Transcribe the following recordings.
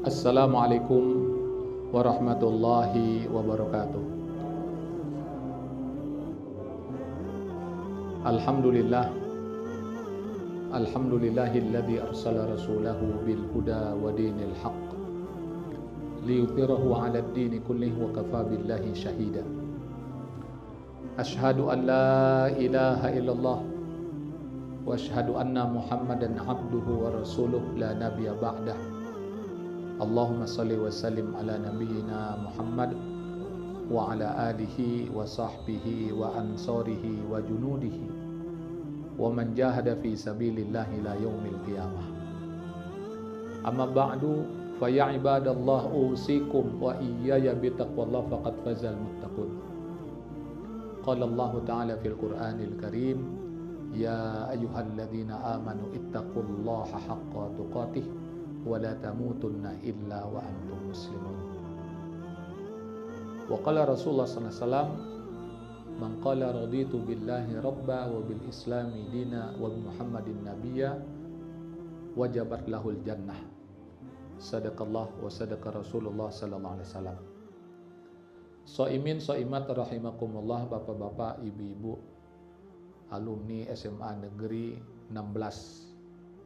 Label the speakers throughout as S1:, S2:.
S1: Assalamualaikum warahmatullahi wabarakatuh. Alhamdulillah, alhamdulillahilladzi arsala rasulahu bil huda wa dinil haqq liyuthhirahu 'alad dini kullihi wa kafaa billahi shahida. Asyhadu an la ilaha illallah wa asyhadu anna Muhammadan abduhu wa rasuluh la nabiyya ba'dah. Allahumma salli wa sallim ala nabiyyina Muhammad wa ala alihi wa sahbihi wa ansarihi wa junudihi wa man jahada fi sabilillahi ila yaumil qiyamah. Amma ba'du, fa ya ibadallah usikum wa iyaya bitaqwallah faqad fazal muttaqun. Qala Allah ta'ala fil Qur'anil Karim, ya ayyuhalladzina amanu ittaqullaha haqqa tuqatih wa la tamutunna illa wa antum muslimun. Wa qala Rasulullah sallallahu alaihi wasallam, man qala raditu billahi rabba wa bil islami dina wa bi Muhammadin nabiyya wajabat lahul jannah. Sadaqallah wa sadaqa Rasulullah sallallahu alaihi wasallam. Shaimin shaimat rahimakumullah, bapak-bapak, ibu-ibu, alumni SMA Negeri 16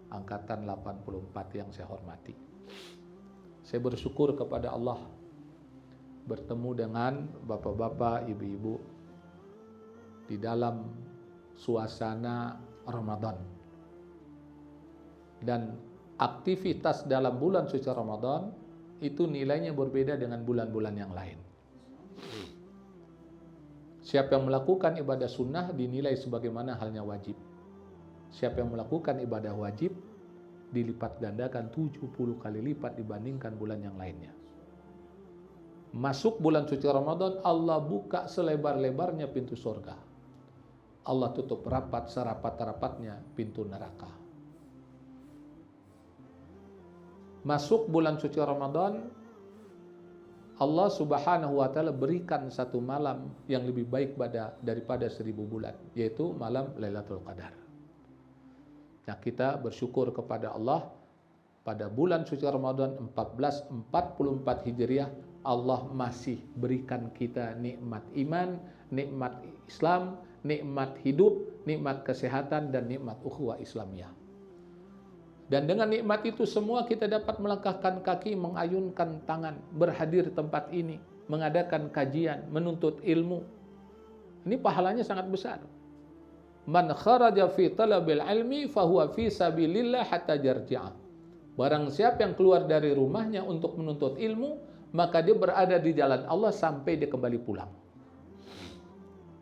S1: angkatan 84 yang saya hormati. Saya bersyukur kepada Allah bertemu dengan bapak-bapak, ibu-ibu di dalam suasana Ramadan. Dan aktivitas dalam bulan suci Ramadan itu nilainya berbeda dengan bulan-bulan yang lain. Siapa yang melakukan ibadah sunnah dinilai sebagaimana halnya wajib. Siapa yang melakukan ibadah wajib dilipat gandakan 70 kali lipat dibandingkan bulan yang lainnya. Masuk bulan suci Ramadan, Allah buka selebar-lebarnya pintu surga. Allah tutup rapat serapat-rapatnya pintu neraka. Masuk bulan suci Ramadan, Allah subhanahu wa ta'ala berikan satu malam yang lebih baik daripada 1000 bulan, yaitu malam Lailatul Qadar. Nah, kita bersyukur kepada Allah pada bulan suci Ramadan 1444 Hijriah, Allah masih berikan kita nikmat iman, nikmat Islam, nikmat hidup, nikmat kesehatan, dan nikmat ukhuwah Islamiyah. Dan dengan nikmat itu semua kita dapat melangkahkan kaki, mengayunkan tangan, berhadir tempat ini, mengadakan kajian, menuntut ilmu. Ini pahalanya sangat besar. Man kharaja fi talabil ilmi fahuwa fi sabilillah hatta jarji'ah. Barang siapa yang keluar dari rumahnya untuk menuntut ilmu, maka dia berada di jalan Allah sampai dia kembali pulang.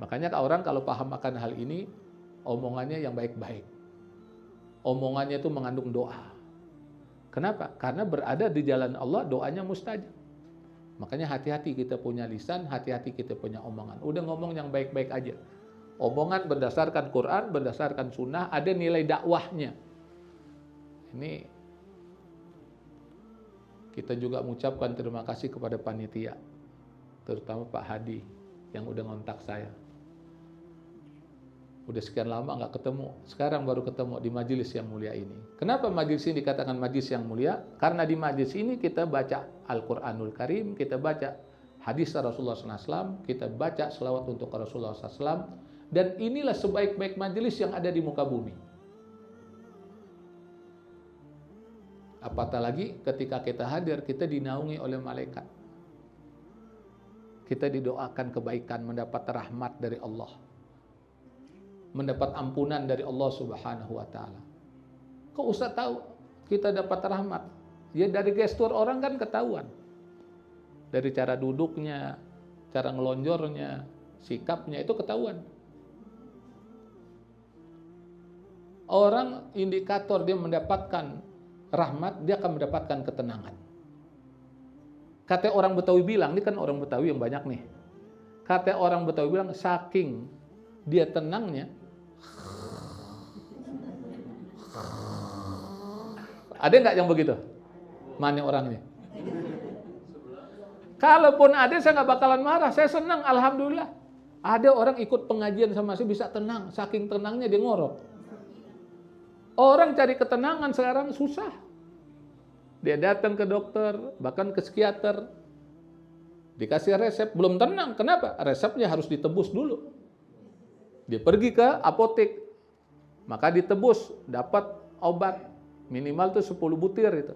S1: Makanya orang kalau paham akan hal ini, omongannya yang baik-baik. Omongannya itu mengandung doa. Kenapa? Karena berada di jalan Allah, doanya mustajab. Makanya hati-hati kita punya lisan, hati-hati kita punya omongan. Udah ngomong yang baik-baik aja. Omongan berdasarkan Quran, berdasarkan sunnah, ada nilai dakwahnya. Ini kita juga mengucapkan terima kasih kepada panitia, terutama Pak Hadi yang udah ngontak saya. Udah sekian lama nggak ketemu, sekarang baru ketemu di majelis yang mulia ini. Kenapa majelis ini dikatakan majelis yang mulia? Karena di majelis ini kita baca Al-Quranul Karim, kita baca hadis Rasulullah SAW, kita baca selawat untuk Rasulullah SAW, dan inilah sebaik-baik majelis yang ada di muka bumi. Apatah lagi ketika kita hadir, kita dinaungi oleh malaikat. Kita didoakan kebaikan, mendapat rahmat dari Allah, mendapat ampunan dari Allah Subhanahu wa ta'ala. Kok Ustaz tahu kita dapat rahmat? Ya dari gestur orang kan ketahuan. Dari cara duduknya, cara ngelonjornya, sikapnya itu ketahuan. Orang indikator dia mendapatkan rahmat, dia akan mendapatkan ketenangan. Kata orang Betawi bilang, ini kan orang Betawi yang banyak nih. Kata orang Betawi bilang, saking dia tenangnya, ada nggak yang begitu? Mana orangnya? Kalaupun ada, saya nggak bakalan marah. Saya senang, alhamdulillah. Ada orang ikut pengajian sama saya bisa tenang. Saking tenangnya dia ngorok. Orang cari ketenangan sekarang susah. Dia datang ke dokter, bahkan ke psikiater. Dikasih resep, belum tenang. Kenapa? Resepnya harus ditebus dulu. Dia pergi ke apotek, maka ditebus, dapat obat. Minimal tuh 10 butir itu.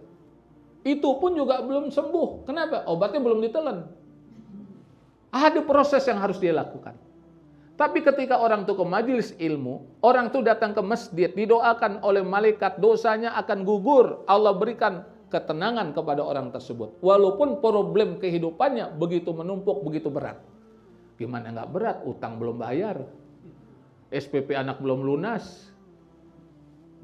S1: Itu pun juga belum sembuh. Kenapa? Obatnya belum ditelan. Ada proses yang harus dia lakukan. Tapi ketika orang itu ke majelis ilmu, orang itu datang ke masjid, didoakan oleh malaikat, dosanya akan gugur. Allah berikan ketenangan kepada orang tersebut. Walaupun problem kehidupannya begitu menumpuk, begitu berat. Gimana nggak berat? Utang belum bayar. SPP anak belum lunas.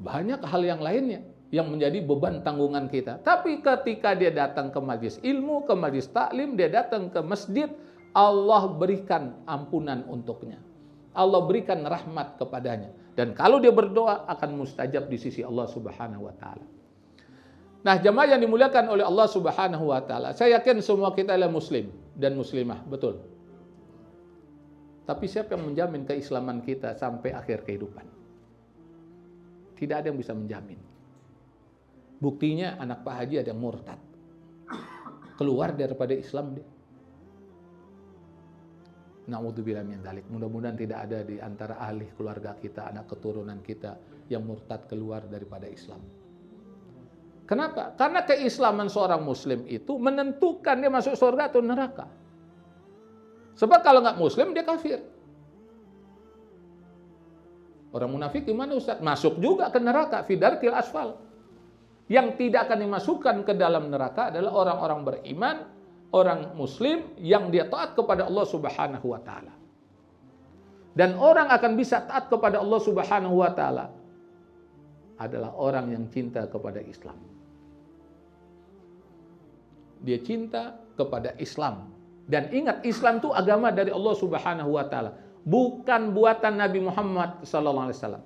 S1: Banyak hal yang lainnya yang menjadi beban tanggungan kita. Tapi ketika dia datang ke majelis ilmu, ke majelis taklim, dia datang ke masjid, Allah berikan ampunan untuknya. Allah berikan rahmat kepadanya. Dan kalau dia berdoa akan mustajab di sisi Allah Subhanahu wa taala. Nah, jemaah yang dimuliakan oleh Allah Subhanahu wa taala, saya yakin semua kita adalah muslim dan muslimah, betul. Tapi siapa yang menjamin keislaman kita sampai akhir kehidupan? Tidak ada yang bisa menjamin. Buktinya anak Pak Haji ada yang murtad. Keluar daripada Islam dia. Na'udzubillah min dzalik. Mudah-mudahan tidak ada di antara ahli keluarga kita, anak keturunan kita yang murtad keluar daripada Islam. Kenapa? Karena keislaman seorang muslim itu menentukan dia masuk surga atau neraka. Sebab kalau nggak muslim dia kafir. Orang munafik gimana Ustaz? Masuk juga ke neraka, fidarkil asfal. Yang tidak akan dimasukkan ke dalam neraka adalah orang-orang beriman, orang muslim yang dia taat kepada Allah Subhanahu wa taala. Dan orang akan bisa taat kepada Allah Subhanahu wa taala adalah orang yang cinta kepada Islam. Dia cinta kepada Islam. Dan ingat, Islam itu agama dari Allah Subhanahu wa taala, bukan buatan Nabi Muhammad sallallahu alaihi wasallam.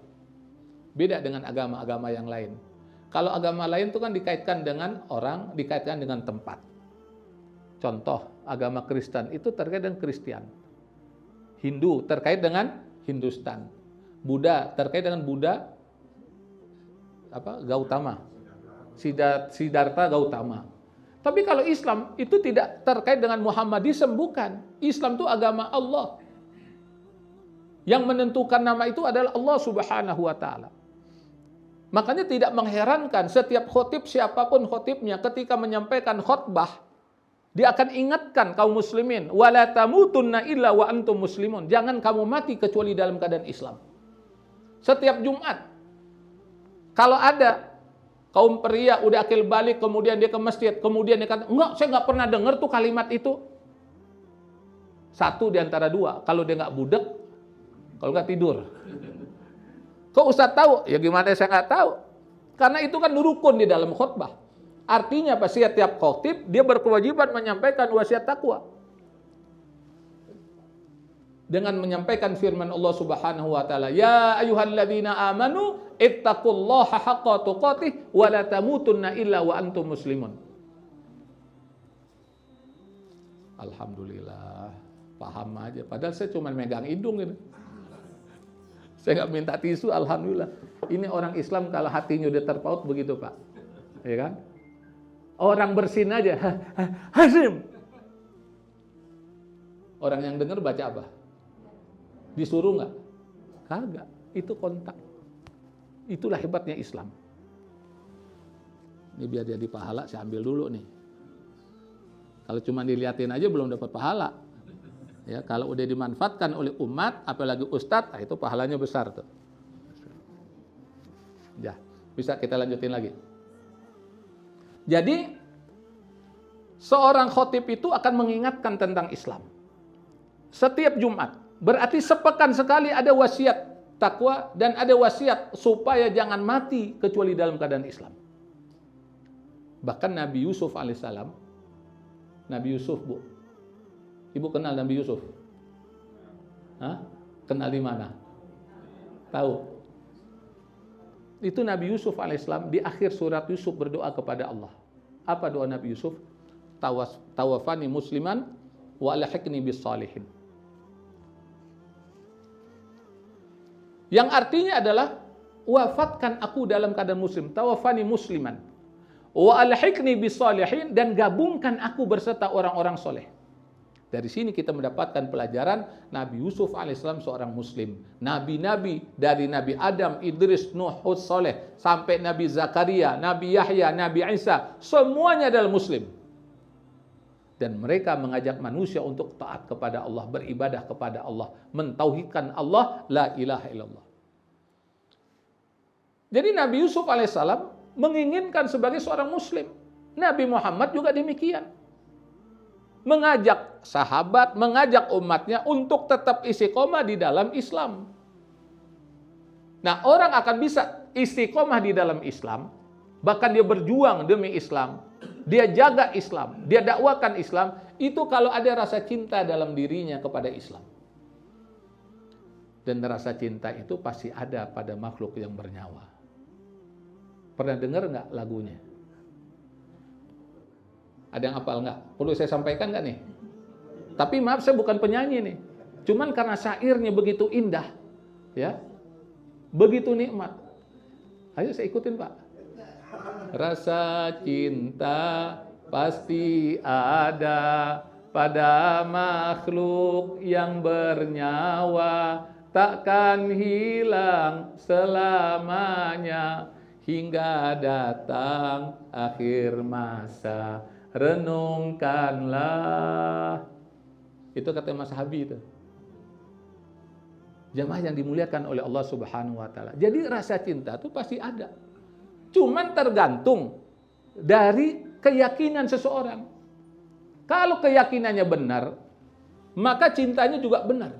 S1: Beda dengan agama-agama yang lain. Kalau agama lain itu kan dikaitkan dengan orang, dikaitkan dengan tempat. Contoh, agama Kristen itu terkait dengan Kristen. Hindu terkait dengan Hindustan. Buddha terkait dengan Buddha Gautama. Siddhartha Gautama. Tapi kalau Islam itu tidak terkait dengan Muhammadisme, bukan. Islam itu agama Allah. Yang menentukan nama itu adalah Allah Subhanahu wa taala. Makanya tidak mengherankan setiap khotib, siapapun khotibnya, ketika menyampaikan khutbah, dia akan ingatkan kaum muslimin, wala tamutunna illa wa antum muslimun. Jangan kamu mati kecuali dalam keadaan Islam. Setiap Jumat, kalau ada kaum pria udah akil balik, kemudian dia ke masjid, kemudian dia kata, enggak, saya nggak pernah dengar tuh kalimat itu. Satu di antara dua, kalau dia nggak budek, kalau nggak tidur. Kok Ustaz tahu? Ya gimana saya nggak tahu? Karena itu kan rukun di dalam khutbah. Artinya apa? Setiap khotib dia berkewajiban menyampaikan wasiat takwa. Dengan menyampaikan firman Allah Subhanahu wa taala, ya ayyuhalladzina amanu ittaqullaha haqqa tuqatih wa la tamutunna illa wa antum muslimun. Alhamdulillah, paham aja. Padahal saya cuma megang hidung gitu. Saya nggak minta tisu, alhamdulillah. Ini orang Islam kalau hatinya udah terpaut begitu, Pak. Ya kan? Orang bersin aja, Hasim. Orang yang dengar baca apa? Disuruh nggak? Kagak. Itu kontak. Itulah hebatnya Islam. Ini biar jadi pahala, saya ambil dulu nih. Kalau cuma diliatin aja belum dapat pahala. Ya, kalau udah dimanfaatkan oleh umat, apalagi ustadz, itu pahalanya besar tuh. Ya, bisa kita lanjutin lagi. Jadi, seorang khotib itu akan mengingatkan tentang Islam. Setiap Jumat. Berarti sepekan sekali ada wasiat takwa dan ada wasiat supaya jangan mati kecuali dalam keadaan Islam. Bahkan Nabi Yusuf alaihissalam, Nabi Yusuf, Bu. Ibu kenal Nabi Yusuf? Hah? Kenal di mana? Tahu? Itu Nabi Yusuf alaihissalam di akhir surat Yusuf berdoa kepada Allah. Apa doa Nabi Yusuf? Tawafani musliman wa alhiqni bis salihin. Yang artinya adalah wafatkan aku dalam keadaan muslim, tawafani musliman, Wa alhiqni bisalihin, dan gabungkan aku berserta orang-orang soleh. Dari sini kita mendapatkan pelajaran Nabi Yusuf alaihissalam seorang muslim. Nabi-nabi dari Nabi Adam, Idris, Nuh, Hud, Saleh sampai Nabi Zakaria, Nabi Yahya, Nabi Isa, semuanya adalah muslim. Dan mereka mengajak manusia untuk taat kepada Allah, beribadah kepada Allah, mentauhidkan Allah, la ilaha illallah. Jadi Nabi Yusuf alaihissalam menginginkan sebagai seorang muslim. Nabi Muhammad juga demikian. Mengajak sahabat, mengajak umatnya untuk tetap istiqomah di dalam Islam. Nah, orang akan bisa istiqomah di dalam Islam, bahkan dia berjuang demi Islam, dia jaga Islam, dia dakwakan Islam, itu kalau ada rasa cinta dalam dirinya kepada Islam. Dan rasa cinta itu pasti ada pada makhluk yang bernyawa. Pernah dengar nggak lagunya? Ada yang hafal nggak? Perlu saya sampaikan nggak nih? Tapi maaf, saya bukan penyanyi nih. Cuman karena syairnya begitu indah, ya, begitu nikmat. Ayo saya ikutin, Pak. Rasa cinta pasti ada pada makhluk yang bernyawa, takkan hilang selamanya hingga datang akhir masa. Renungkanlah. Itu kata Mas Habi itu. Jamaah yang dimuliakan oleh Allah Subhanahu wa taala. Jadi rasa cinta itu pasti ada. Cuman tergantung dari keyakinan seseorang. Kalau keyakinannya benar, maka cintanya juga benar.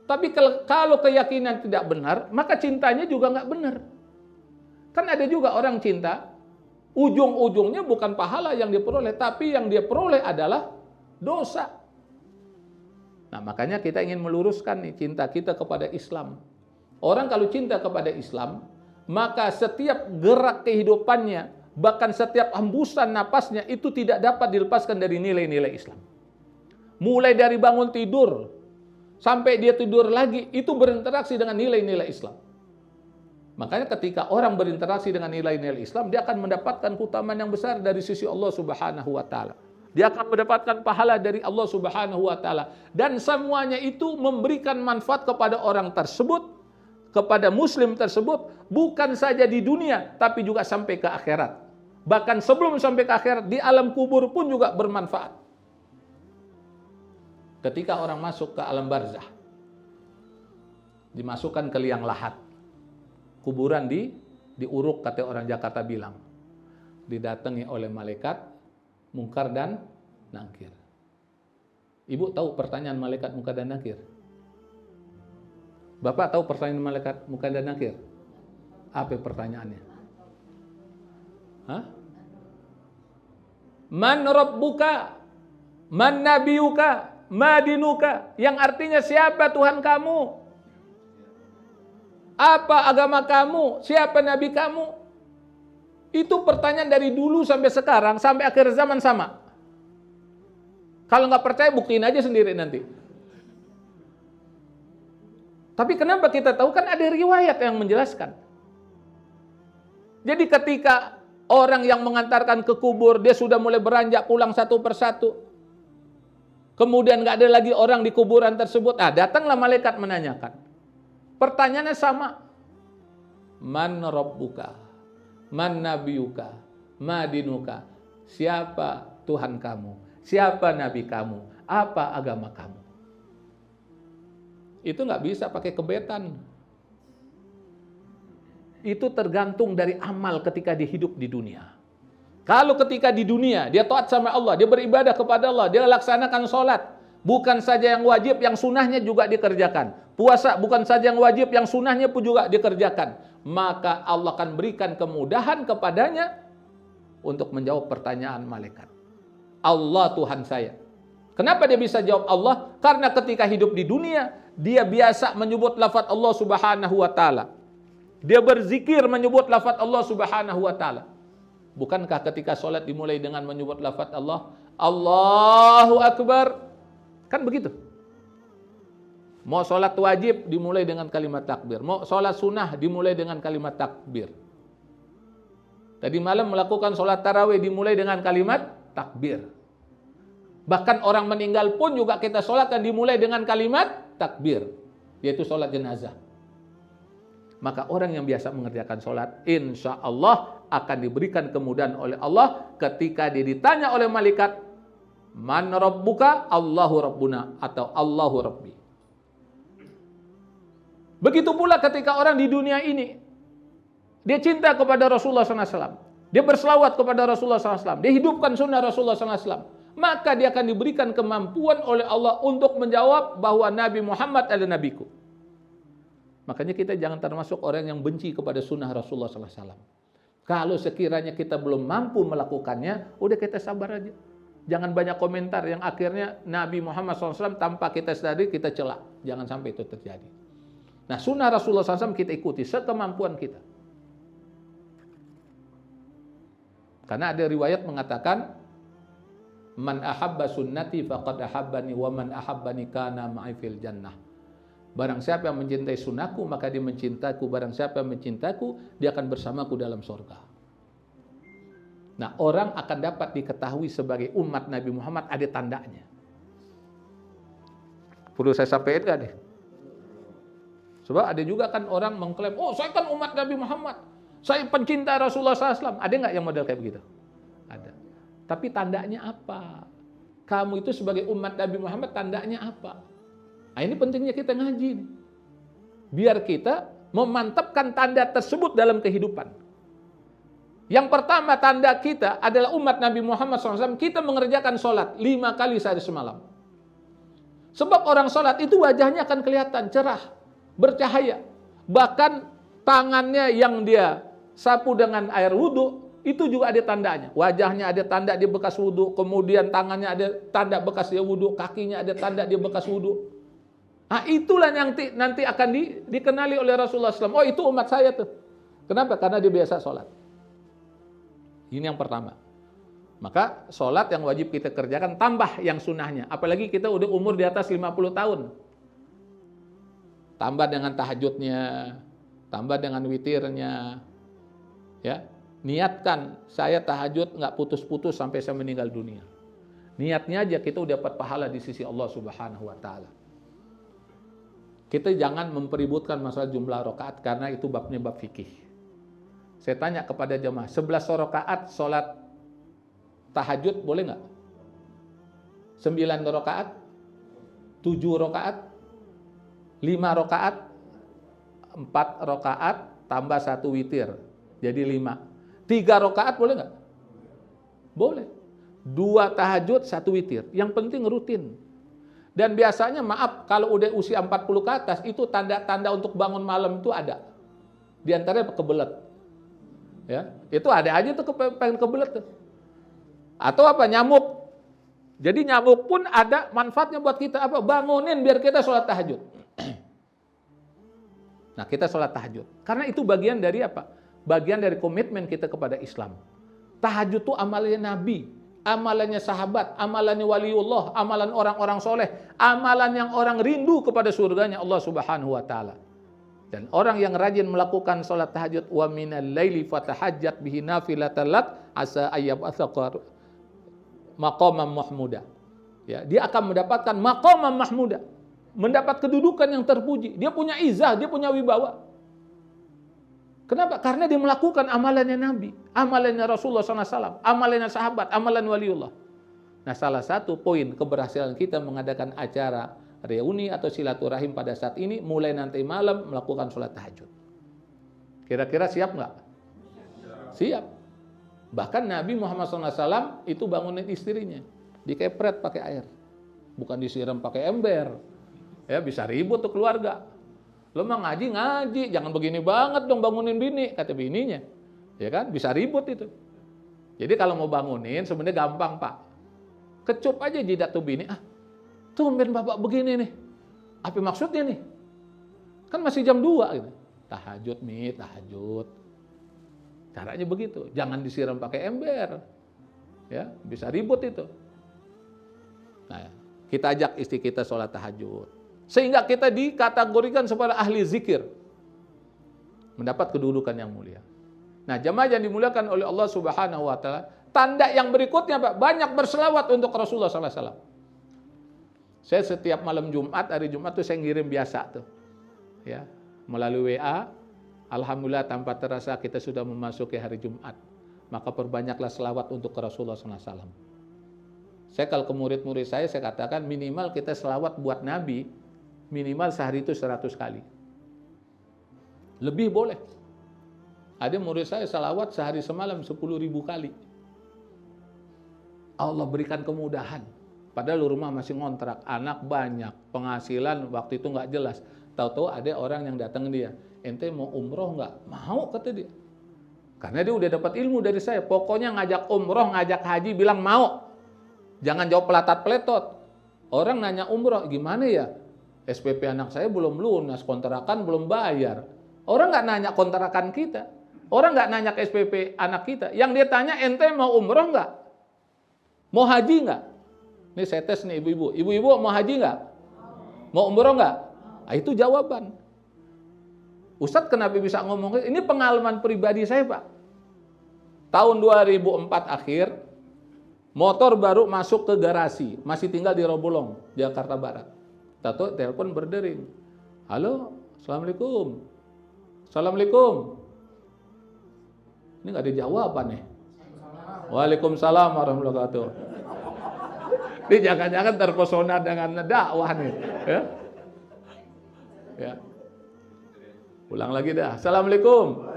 S1: Tapi kalau keyakinan tidak benar, maka cintanya juga nggak benar. Kan ada juga orang cinta, ujung-ujungnya bukan pahala yang diperoleh, tapi yang dia peroleh adalah dosa. Nah, makanya kita ingin meluruskan nih cinta kita kepada Islam. Orang kalau cinta kepada Islam, maka setiap gerak kehidupannya, bahkan setiap hembusan napasnya itu tidak dapat dilepaskan dari nilai-nilai Islam. Mulai dari bangun tidur sampai dia tidur lagi, itu berinteraksi dengan nilai-nilai Islam. Makanya ketika orang berinteraksi dengan nilai-nilai Islam, dia akan mendapatkan keutamaan yang besar dari sisi Allah Subhanahu wa taala. Dia akan mendapatkan pahala dari Allah Subhanahu wa taala, dan semuanya itu memberikan manfaat kepada orang tersebut, kepada muslim tersebut, bukan saja di dunia tapi juga sampai ke akhirat. Bahkan sebelum sampai ke akhirat, di alam kubur pun juga bermanfaat. Ketika orang masuk ke alam barzah, dimasukkan ke liang lahat, kuburan diuruk, kata orang Jakarta bilang, didatangi oleh malaikat Munkar dan Nakir. Ibu tahu pertanyaan malaikat Munkar dan Nakir? Bapak tahu pertanyaan malaikat Munkar dan Nakir? Apa pertanyaannya? Hah? Man rabbuka? Man nabiyuka? Ma dinuka? Yang artinya siapa Tuhan kamu? Apa agama kamu? Siapa nabi kamu? Itu pertanyaan dari dulu sampai sekarang, sampai akhir zaman sama. Kalau nggak percaya, buktiin aja sendiri nanti. Tapi kenapa kita tahu? Kan ada riwayat yang menjelaskan. Jadi ketika orang yang mengantarkan ke kubur, dia sudah mulai beranjak pulang satu persatu. Kemudian nggak ada lagi orang di kuburan tersebut. Datanglah malaikat menanyakan. Pertanyaannya sama. Man rabbuka? Man nabiyuka? Ma dinuka? Siapa Tuhan kamu? Siapa nabi kamu? Apa agama kamu? Itu nggak bisa pakai kebetan. Itu tergantung dari amal ketika dia hidup di dunia. Kalau ketika di dunia dia taat sama Allah, dia beribadah kepada Allah, dia laksanakan sholat, bukan saja yang wajib, yang sunnahnya juga dikerjakan. Puasa bukan saja yang wajib, yang sunnahnya pun juga dikerjakan. Maka Allah akan berikan kemudahan kepadanya untuk menjawab pertanyaan malaikat. Allah Tuhan saya. Kenapa dia bisa jawab Allah? Karena ketika hidup di dunia, dia biasa menyebut lafaz Allah Subhanahu wa taala. Dia berzikir menyebut lafaz Allah Subhanahu wa taala. Bukankah ketika sholat dimulai dengan menyebut lafaz Allah? Allahu Akbar. Kan begitu. Mau sholat wajib dimulai dengan kalimat takbir. Mau sholat sunnah dimulai dengan kalimat takbir. Tadi malam melakukan sholat tarawih dimulai dengan kalimat takbir. Bahkan orang meninggal pun juga kita sholatkan dimulai dengan kalimat takbir, yaitu sholat jenazah. Maka orang yang biasa mengerjakan sholat, insya Allah akan diberikan kemudahan oleh Allah ketika dia ditanya oleh malaikat, man rabbuka, Allahu rabbuna, atau Allahu rabbi. Begitu pula ketika orang di dunia ini, dia cinta kepada Rasulullah SAW, dia berselawat kepada Rasulullah SAW, dia hidupkan sunnah Rasulullah SAW, maka dia akan diberikan kemampuan oleh Allah untuk menjawab bahwa Nabi Muhammad adalah nabiku. Makanya kita jangan termasuk orang yang benci kepada sunnah Rasulullah SAW. Kalau sekiranya kita belum mampu melakukannya, udah kita sabar aja. Jangan banyak komentar yang akhirnya Nabi Muhammad SAW tanpa kita sadari kita celak. Jangan sampai itu terjadi. Nah, sunnah Rasulullah SAW kita ikuti sekemampuan kita. Karena ada riwayat mengatakan, man ahabba sunnati faqad ahabbani wa man ahabbani kana ma'i fil jannah. Barang siapa yang mencintai sunnahku, maka dia mencintaku. Barang siapa yang mencintaku, dia akan bersamaku dalam surga. Nah, orang akan dapat diketahui sebagai umat Nabi Muhammad ada tandanya. Perlu saya sampaikan gak deh? Sebab ada juga kan orang mengklaim, oh saya kan umat Nabi Muhammad, saya pencinta Rasulullah SAW. Ada nggak yang model kayak begitu? Ada. Tapi tandanya apa? Kamu itu sebagai umat Nabi Muhammad tandanya apa? Nah, ini pentingnya kita ngaji nih. Biar kita memantapkan tanda tersebut dalam kehidupan. Yang pertama tanda kita adalah umat Nabi Muhammad SAW, kita mengerjakan sholat 5 kali sehari semalam. Sebab orang sholat itu wajahnya akan kelihatan cerah, bercahaya. Bahkan tangannya yang dia sapu dengan air wudhu, itu juga ada tandanya. Wajahnya ada tanda dia bekas wudhu, kemudian tangannya ada tanda bekas dia wudhu, kakinya ada tanda dia bekas wudhu. Nah, itulah yang nanti akan dikenali oleh Rasulullah SAW. Oh, itu umat saya tuh. Kenapa? Karena dia biasa sholat. Ini yang pertama. Maka sholat yang wajib kita kerjakan, tambah yang sunnahnya. Apalagi kita udah umur di atas 50 tahun. Tambah dengan tahajudnya, tambah dengan witirnya. Ya, niatkan saya tahajud nggak putus-putus sampai saya meninggal dunia. Niatnya aja kita udah dapat pahala di sisi Allah Subhanahu wa taala. Kita jangan mempeributkan masalah jumlah rakaat karena itu babnya bab fikih. Saya tanya kepada jemaah, 11 rakaat sholat tahajud boleh nggak? 9 rakaat? 7 rakaat? 5 rakaat? 4 rakaat tambah 1 witir. Jadi 5. 3 rakaat boleh nggak? Boleh. 2 tahajud, 1 witir. Yang penting rutin. Dan biasanya maaf, kalau udah usia 40 ke atas, itu tanda-tanda untuk bangun malam itu ada. Di antaranya kebelet. Ya, itu ada aja tuh pengen kebelet tuh. Atau apa? Nyamuk. Jadi nyamuk pun ada manfaatnya buat kita apa? Bangunin biar kita sholat tahajud. Nah, kita sholat tahajud. Karena itu bagian dari apa? Bagian dari komitmen kita kepada Islam. Tahajud itu amalannya Nabi, amalannya sahabat, amalannya waliullah, amalan orang-orang soleh, amalan yang orang rindu kepada surganya Allah Subhanahu wa taala. Dan orang yang rajin melakukan sholat tahajud, wa minal laili fatahajjat bihi nafilatan lak asa ayyab'atsaka maqaman mahmuda. Ya, dia akan mendapatkan maqaman mahmuda, mendapat kedudukan yang terpuji. Dia punya izah, dia punya wibawa. Kenapa? Karena dia melakukan amalannya Nabi, amalannya Rasulullah SAW, amalannya sahabat, amalan waliullah. Nah, salah satu poin keberhasilan kita mengadakan acara reuni atau silaturahim pada saat ini, mulai nanti malam melakukan sholat tahajud. Kira-kira siap nggak? Siap. Bahkan Nabi Muhammad SAW itu bangunin istrinya, dikepret pakai air, bukan disiram pakai ember. Ya, bisa ribut tuh keluarga. Lo mah ngaji, jangan begini banget dong bangunin bini, kata bininya. Ya kan, bisa ribut itu. Jadi kalau mau bangunin sebenarnya gampang, Pak. Kecup aja jidat tuh bini, tumben bapak begini nih. Apa maksudnya nih? Kan masih jam 2 gitu. Tahajud, tahajud. Caranya begitu, jangan disiram pakai ember. Ya, bisa ribut itu. Nah, kita ajak istri kita sholat tahajud. Sehingga kita dikategorikan sebagai ahli zikir. Mendapat kedudukan yang mulia. Nah, jamaah yang dimuliakan oleh Allah Subhanahu wa taala, tanda yang berikutnya Pak, banyak berselawat untuk Rasulullah sallallahu alaihi wasallam. Saya setiap malam Jumat, hari Jumat tuh saya ngirim biasa tuh. Ya, melalui WA. Alhamdulillah tanpa terasa kita sudah memasuki hari Jumat. Maka perbanyaklah selawat untuk Rasulullah sallallahu alaihi wasallam. Saya kalau ke murid-murid saya katakan minimal kita selawat buat Nabi, minimal sehari itu 100 kali. Lebih boleh. Ada murid saya selawat sehari semalam 10.000 kali. Allah berikan kemudahan. Padahal rumah masih ngontrak, anak banyak, penghasilan waktu itu nggak jelas. Tahu-tahu ada orang yang datang dia, ente mau umroh nggak? Mau, kata dia. Karena dia udah dapat ilmu dari saya. Pokoknya ngajak umroh, ngajak haji, bilang mau. Jangan jawab pelatat-peletot. Orang nanya umroh, gimana ya? SPP anak saya belum lunas, kontrakan belum bayar. Orang nggak nanya kontrakan kita. Orang nggak nanya ke SPP anak kita. Yang dia tanya, ente mau umroh nggak? Mau haji nggak? Ini saya tes nih ibu-ibu. Ibu-ibu mau haji nggak? Mau umroh nggak? Nah, itu jawaban. Ustadz kenapa bisa ngomong? Ini pengalaman pribadi saya Pak. Tahun 2004 akhir, motor baru masuk ke garasi. Masih tinggal di Robolong, Jakarta Barat. Tahu telepon berdering. Halo, Assalamualaikum. Assalamualaikum. Ini nggak ada jawaban nih. Waalaikumsalam warahmatullahi wabarakatuh. Ini jangan-jangan terpesona dengan dakwah nih. Ya. Ya. Ulang lagi dah. Assalamualaikum.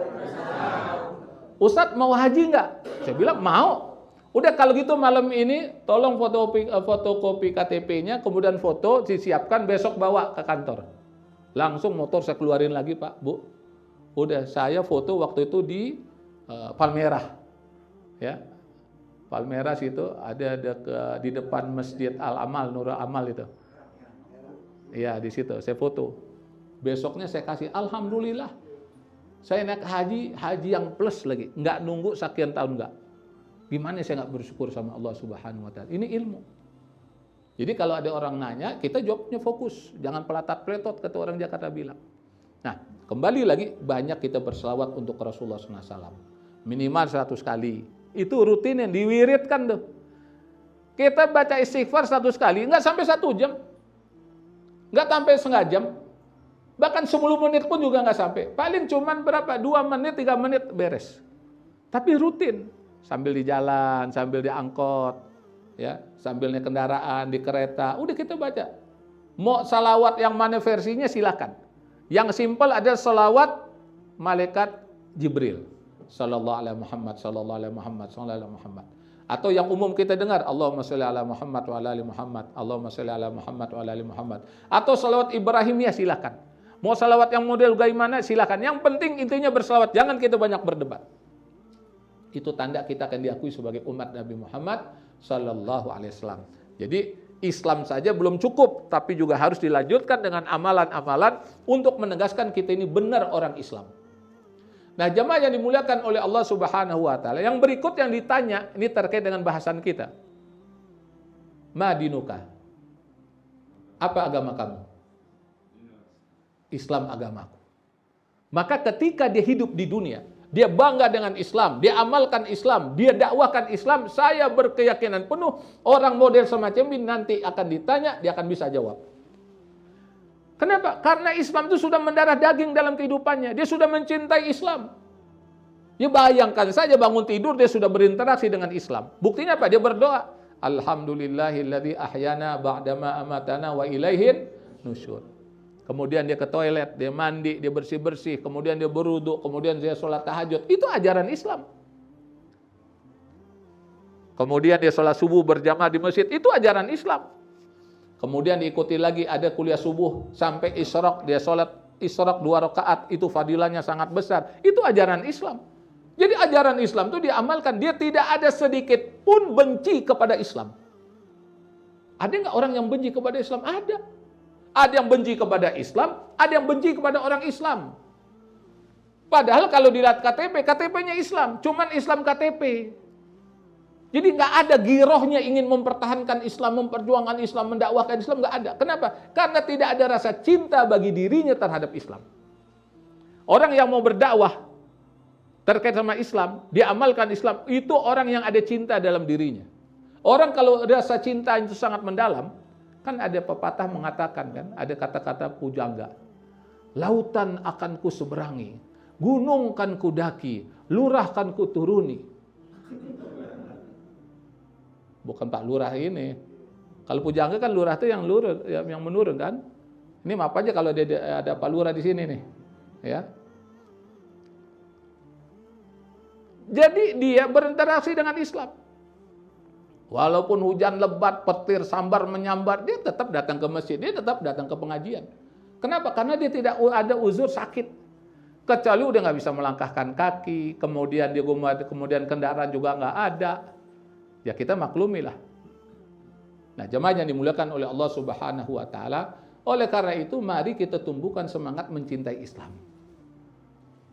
S1: Ustadz mau haji nggak? Saya bilang mau. Udah kalau gitu malam ini tolong fotokopi KTP-nya, kemudian foto disiapkan, besok bawa ke kantor. Langsung motor saya keluarin lagi Pak, Bu. Udah saya foto waktu itu di Palmerah. Ya. Palmerah situ ada di depan Masjid Al-Amal, Nurul Amal itu. Iya, di situ saya foto. Besoknya saya kasih, alhamdulillah. Saya naik haji yang plus lagi, nggak nunggu sekian tahun nggak. Gimana saya nggak bersyukur sama Allah Subhanahu wa taala? Ini ilmu. Jadi kalau ada orang nanya, kita jawabnya fokus, jangan pelatat-peletot kata orang Jakarta bilang. Nah, kembali lagi banyak kita berselawat untuk Rasulullah SAW. Minimal 100 kali. Itu rutin yang diwiridkan tuh. Kita baca istighfar 100 kali, nggak sampai 1 jam. Nggak sampai setengah jam. Bahkan 10 menit pun juga nggak sampai. Paling cuman berapa? 2 menit, 3 menit beres. Tapi rutin. Sambil di jalan, sambil di angkot, ya, sambil naik kendaraan, di kereta. Udah kita baca. Mau salawat yang mana versinya silakan. Yang simpel ada salawat malaikat Jibril. Sallallahu alaihi Muhammad, sallallahu alaihi Muhammad, sallallahu alaihi Muhammad. Atau yang umum kita dengar, Allahumma sholli ala Muhammad wa ala ali Muhammad, Allahumma sholli ala Muhammad wa ala ali Muhammad. Atau salawat Ibrahimiyah silakan. Mau salawat yang model bagaimana silakan. Yang penting intinya bersalawat, jangan kita banyak berdebat. Itu tanda kita akan diakui sebagai umat Nabi Muhammad sallallahu alaihi wasallam. Jadi Islam saja belum cukup, tapi juga harus dilanjutkan dengan amalan-amalan untuk menegaskan kita ini benar orang Islam. Nah, jemaah yang dimuliakan oleh Allah Subhanahu wa taala, yang berikut yang ditanya ini terkait dengan bahasan kita. Madinuka? Apa agama kamu? Islam agamaku. Maka ketika dia hidup di dunia, dia bangga dengan Islam, dia amalkan Islam, dia dakwahkan Islam, saya berkeyakinan penuh orang model semacam ini nanti akan ditanya, dia akan bisa jawab. Kenapa? Karena Islam itu sudah mendarah daging dalam kehidupannya. Dia sudah mencintai Islam. Dia bayangkan saja bangun tidur, dia sudah berinteraksi dengan Islam. Buktinya apa? Dia berdoa. Alhamdulillahilladzi ahyana ba'dama amatana wa ilaihin nusyur. Kemudian dia ke toilet, dia mandi, dia bersih-bersih. Kemudian dia berwudu, kemudian dia sholat tahajud. Itu ajaran Islam. Kemudian dia sholat subuh berjamaah di masjid. Itu ajaran Islam. Kemudian diikuti lagi ada kuliah subuh sampai isyraq, dia sholat isyraq 2 rakaat, itu fadilahnya sangat besar. Itu ajaran Islam. Jadi ajaran Islam itu diamalkan, dia tidak ada sedikit pun benci kepada Islam. Ada nggak orang yang benci kepada Islam? Ada. Ada yang benci kepada Islam, ada yang benci kepada orang Islam. Padahal kalau dilihat KTP, KTP-nya Islam, cuman Islam KTP. Jadi nggak ada girohnya ingin mempertahankan Islam, memperjuangkan Islam, mendakwahkan Islam, nggak ada. Kenapa? Karena tidak ada rasa cinta bagi dirinya terhadap Islam. Orang yang mau berdakwah terkait sama Islam, dia amalkan Islam, itu orang yang ada cinta dalam dirinya. Orang kalau rasa cinta itu sangat mendalam, kan ada pepatah mengatakan kan, ada kata-kata pujangga. Lautan akan ku seberangi, gunung kan ku daki, lurah kan ku turuni. Bukan Pak Lurah ini. Kalau pujangga kan lurah itu yang menurun kan. Ini maaf aja kalau ada Pak Lurah di sini nih, ya. Jadi dia berinteraksi dengan Islam. Walaupun hujan lebat, petir, sambar menyambar, dia tetap datang ke masjid, dia tetap datang ke pengajian. Kenapa? Karena dia tidak ada uzur sakit. Kecuali udah nggak bisa melangkahkan kaki, kemudian kendaraan juga nggak ada. Ya kita maklumilah. Nah, jemaah yang dimuliakan oleh Allah Subhanahu wa taala, oleh karena itu mari kita tumbuhkan semangat mencintai Islam.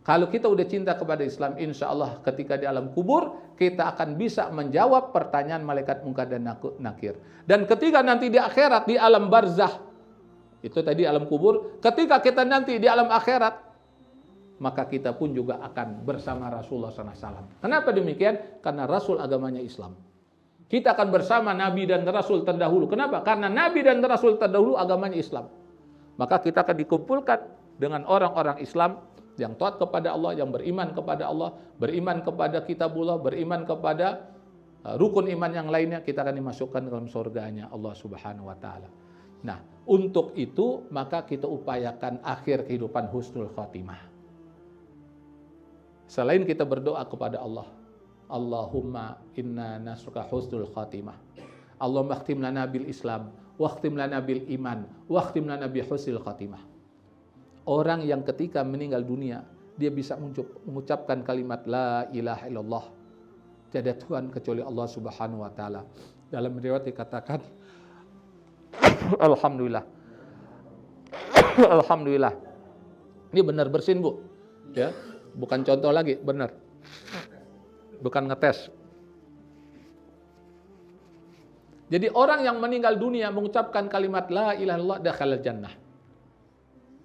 S1: Kalau kita udah cinta kepada Islam, insya Allah ketika di alam kubur, kita akan bisa menjawab pertanyaan malaikat munkar dan nakir. Dan ketika nanti di akhirat, di alam barzah, itu tadi alam kubur, ketika kita nanti di alam akhirat, maka kita pun juga akan bersama Rasulullah SAW. Kenapa demikian? Karena Rasul agamanya Islam. Kita akan bersama Nabi dan Rasul terdahulu. Kenapa? Karena Nabi dan Rasul terdahulu agamanya Islam. Maka kita akan dikumpulkan dengan orang-orang Islam yang taat kepada Allah, yang beriman kepada Allah, beriman kepada kitabullah, beriman kepada rukun iman yang lainnya, kita akan dimasukkan dalam surganya Allah Subhanahu wa taala. Nah, untuk itu maka kita upayakan akhir kehidupan husnul khatimah. Selain kita berdoa kepada Allah, Allahumma inna nasruka husnul khatimah. Allahumma khtim lana bil Islam, wa khtim lana bil iman, wa khtim lana bi husnul khatimah. Orang yang ketika meninggal dunia, dia bisa mengucapkan kalimat la ilaha illallah. Tiada Tuhan kecuali Allah Subhanahu wa taala. Dalam riwayat dikatakan alhamdulillah. Alhamdulillah. Ini benar bersin, Bu. Ya, bukan contoh lagi, benar. Bukan ngetes. Jadi orang yang meninggal dunia mengucapkan kalimat la ilaha illallah dakhalal jannah.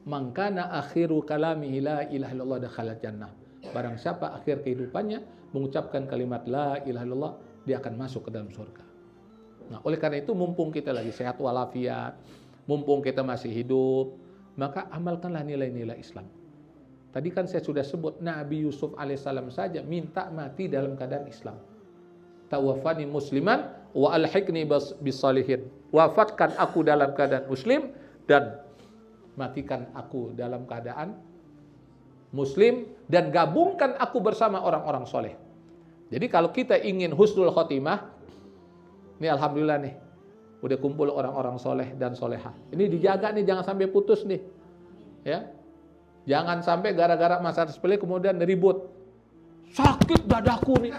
S1: Man kana akhiru kalamihi la ilaha illallah dakhalal jannah. Barang siapa akhir kehidupannya mengucapkan kalimat la ilaha illallah, dia akan masuk ke dalam surga. Nah, oleh karena itu mumpung kita lagi sehat walafiat, mumpung kita masih hidup, maka amalkanlah nilai-nilai Islam. Tadi kan saya sudah sebut Nabi Yusuf alaihissalam saja minta mati dalam keadaan Islam. Tawaffani musliman wa alhiqni bisalihin. Wafatkan aku dalam keadaan muslim dan matikan aku dalam keadaan muslim dan gabungkan aku bersama orang-orang soleh. Jadi kalau kita ingin husnul khotimah, ini alhamdulillah nih, udah kumpul orang-orang soleh dan soleha. Ini dijaga nih, jangan sampai putus nih, ya. Jangan sampai gara-gara masalah sepele kemudian ribut. Sakit dadaku nih.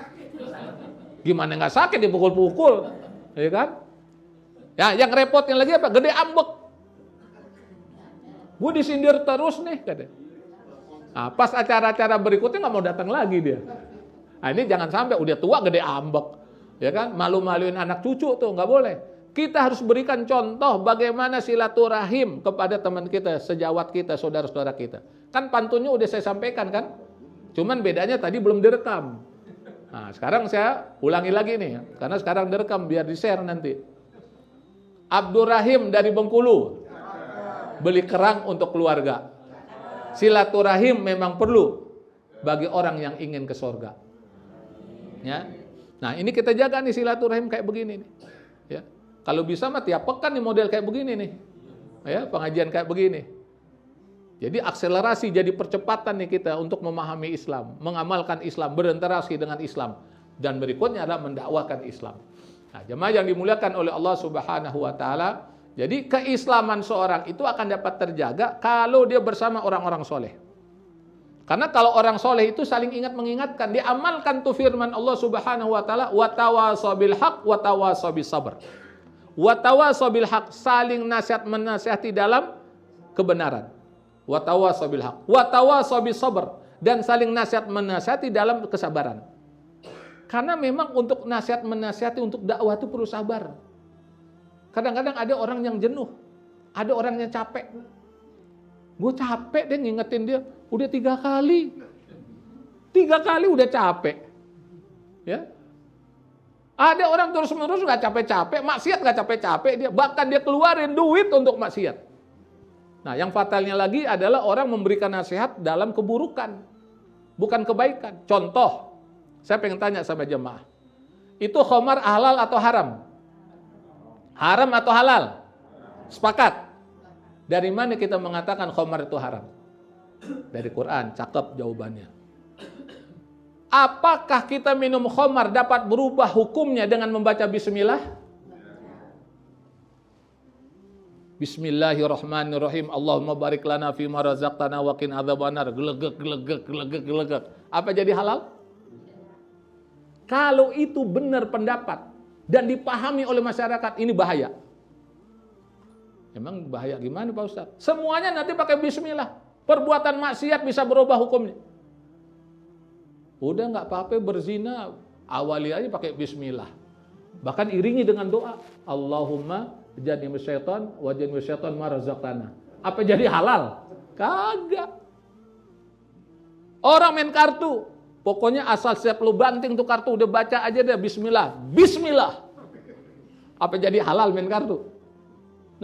S1: Gimana nggak sakit dipukul-pukul, ya kan? Ya, yang repotnya lagi apa? Gede ambek. Gue disindir terus nih, katanya. Nah, pas acara-acara berikutnya nggak mau datang lagi dia. Nah, ini jangan sampai udah tua gede ambek, ya kan? Malu-maluin anak cucu tuh nggak boleh. Kita harus berikan contoh bagaimana silaturahim kepada teman kita, sejawat kita, saudara-saudara kita. Kan pantunnya udah saya sampaikan kan? Cuman bedanya tadi belum direkam. Nah, sekarang saya ulangi lagi nih, karena sekarang direkam biar di-share nanti. Abdurrahim dari Bengkulu beli kerang untuk keluarga. Silaturahim memang perlu bagi orang yang ingin ke surga. Ya. Nah, ini kita jaga nih silaturahim kayak begini nih. Ya. Kalau bisa mah tiap pekan nih model kayak begini nih. Ya, pengajian kayak begini. Jadi akselerasi, jadi percepatan nih kita untuk memahami Islam, mengamalkan Islam, berinteraksi dengan Islam, dan berikutnya adalah mendakwakan Islam. Nah, jemaah yang dimuliakan oleh Allah Subhanahu wa taala, jadi keislaman seorang itu akan dapat terjaga kalau dia bersama orang-orang soleh. Karena kalau orang soleh itu saling ingat mengingatkan, diamalkan tuh firman Allah Subhanahu wa taala, wa tawasaw bil haq wa tawasaw bis sabr. Wa tawasaw bil haq, saling nasihat menasihati dalam kebenaran. Wa tawasaw bil haq wa tawasaw bis sabr, dan saling nasihat menasihati dalam kesabaran. Karena memang untuk nasihat menasihati untuk dakwah itu perlu sabar. Kadang-kadang ada orang yang jenuh, ada orang yang capek. Gue capek deh ngingetin dia, udah 3 kali. 3 kali udah capek. Ya. Ada orang terus-menerus nggak capek-capek, maksiat nggak capek-capek, dia bahkan dia keluarin duit untuk maksiat. Nah, yang fatalnya lagi adalah orang memberikan nasihat dalam keburukan, bukan kebaikan. Contoh, saya pengen tanya sama jemaah, itu khamar halal atau haram? Haram atau halal? Sepakat? Dari mana kita mengatakan khamar itu haram? Dari Quran, cakep jawabannya. Apakah kita minum khamar dapat berubah hukumnya dengan membaca bismillah? Bismillahirrahmanirrahim. Allahumma barik lana fima razaqtana wa qina adzabannar. Gelegek. Apa jadi halal? Kalau itu benar pendapat dan dipahami oleh masyarakat, ini bahaya. Emang bahaya gimana Pak Ustaz? Semuanya nanti pakai bismillah. Perbuatan maksiat bisa berubah hukumnya. Udah nggak apa-apa berzina, awali aja pakai bismillah. Bahkan iringi dengan doa, Allahumma jannibna syaitan wa jannibna syaitan ma razaqtana. Apa jadi halal? Kagak. Orang main kartu, pokoknya asal siap lu banting tuh kartu, udah baca aja deh bismillah. Bismillah. Apa jadi halal main kartu?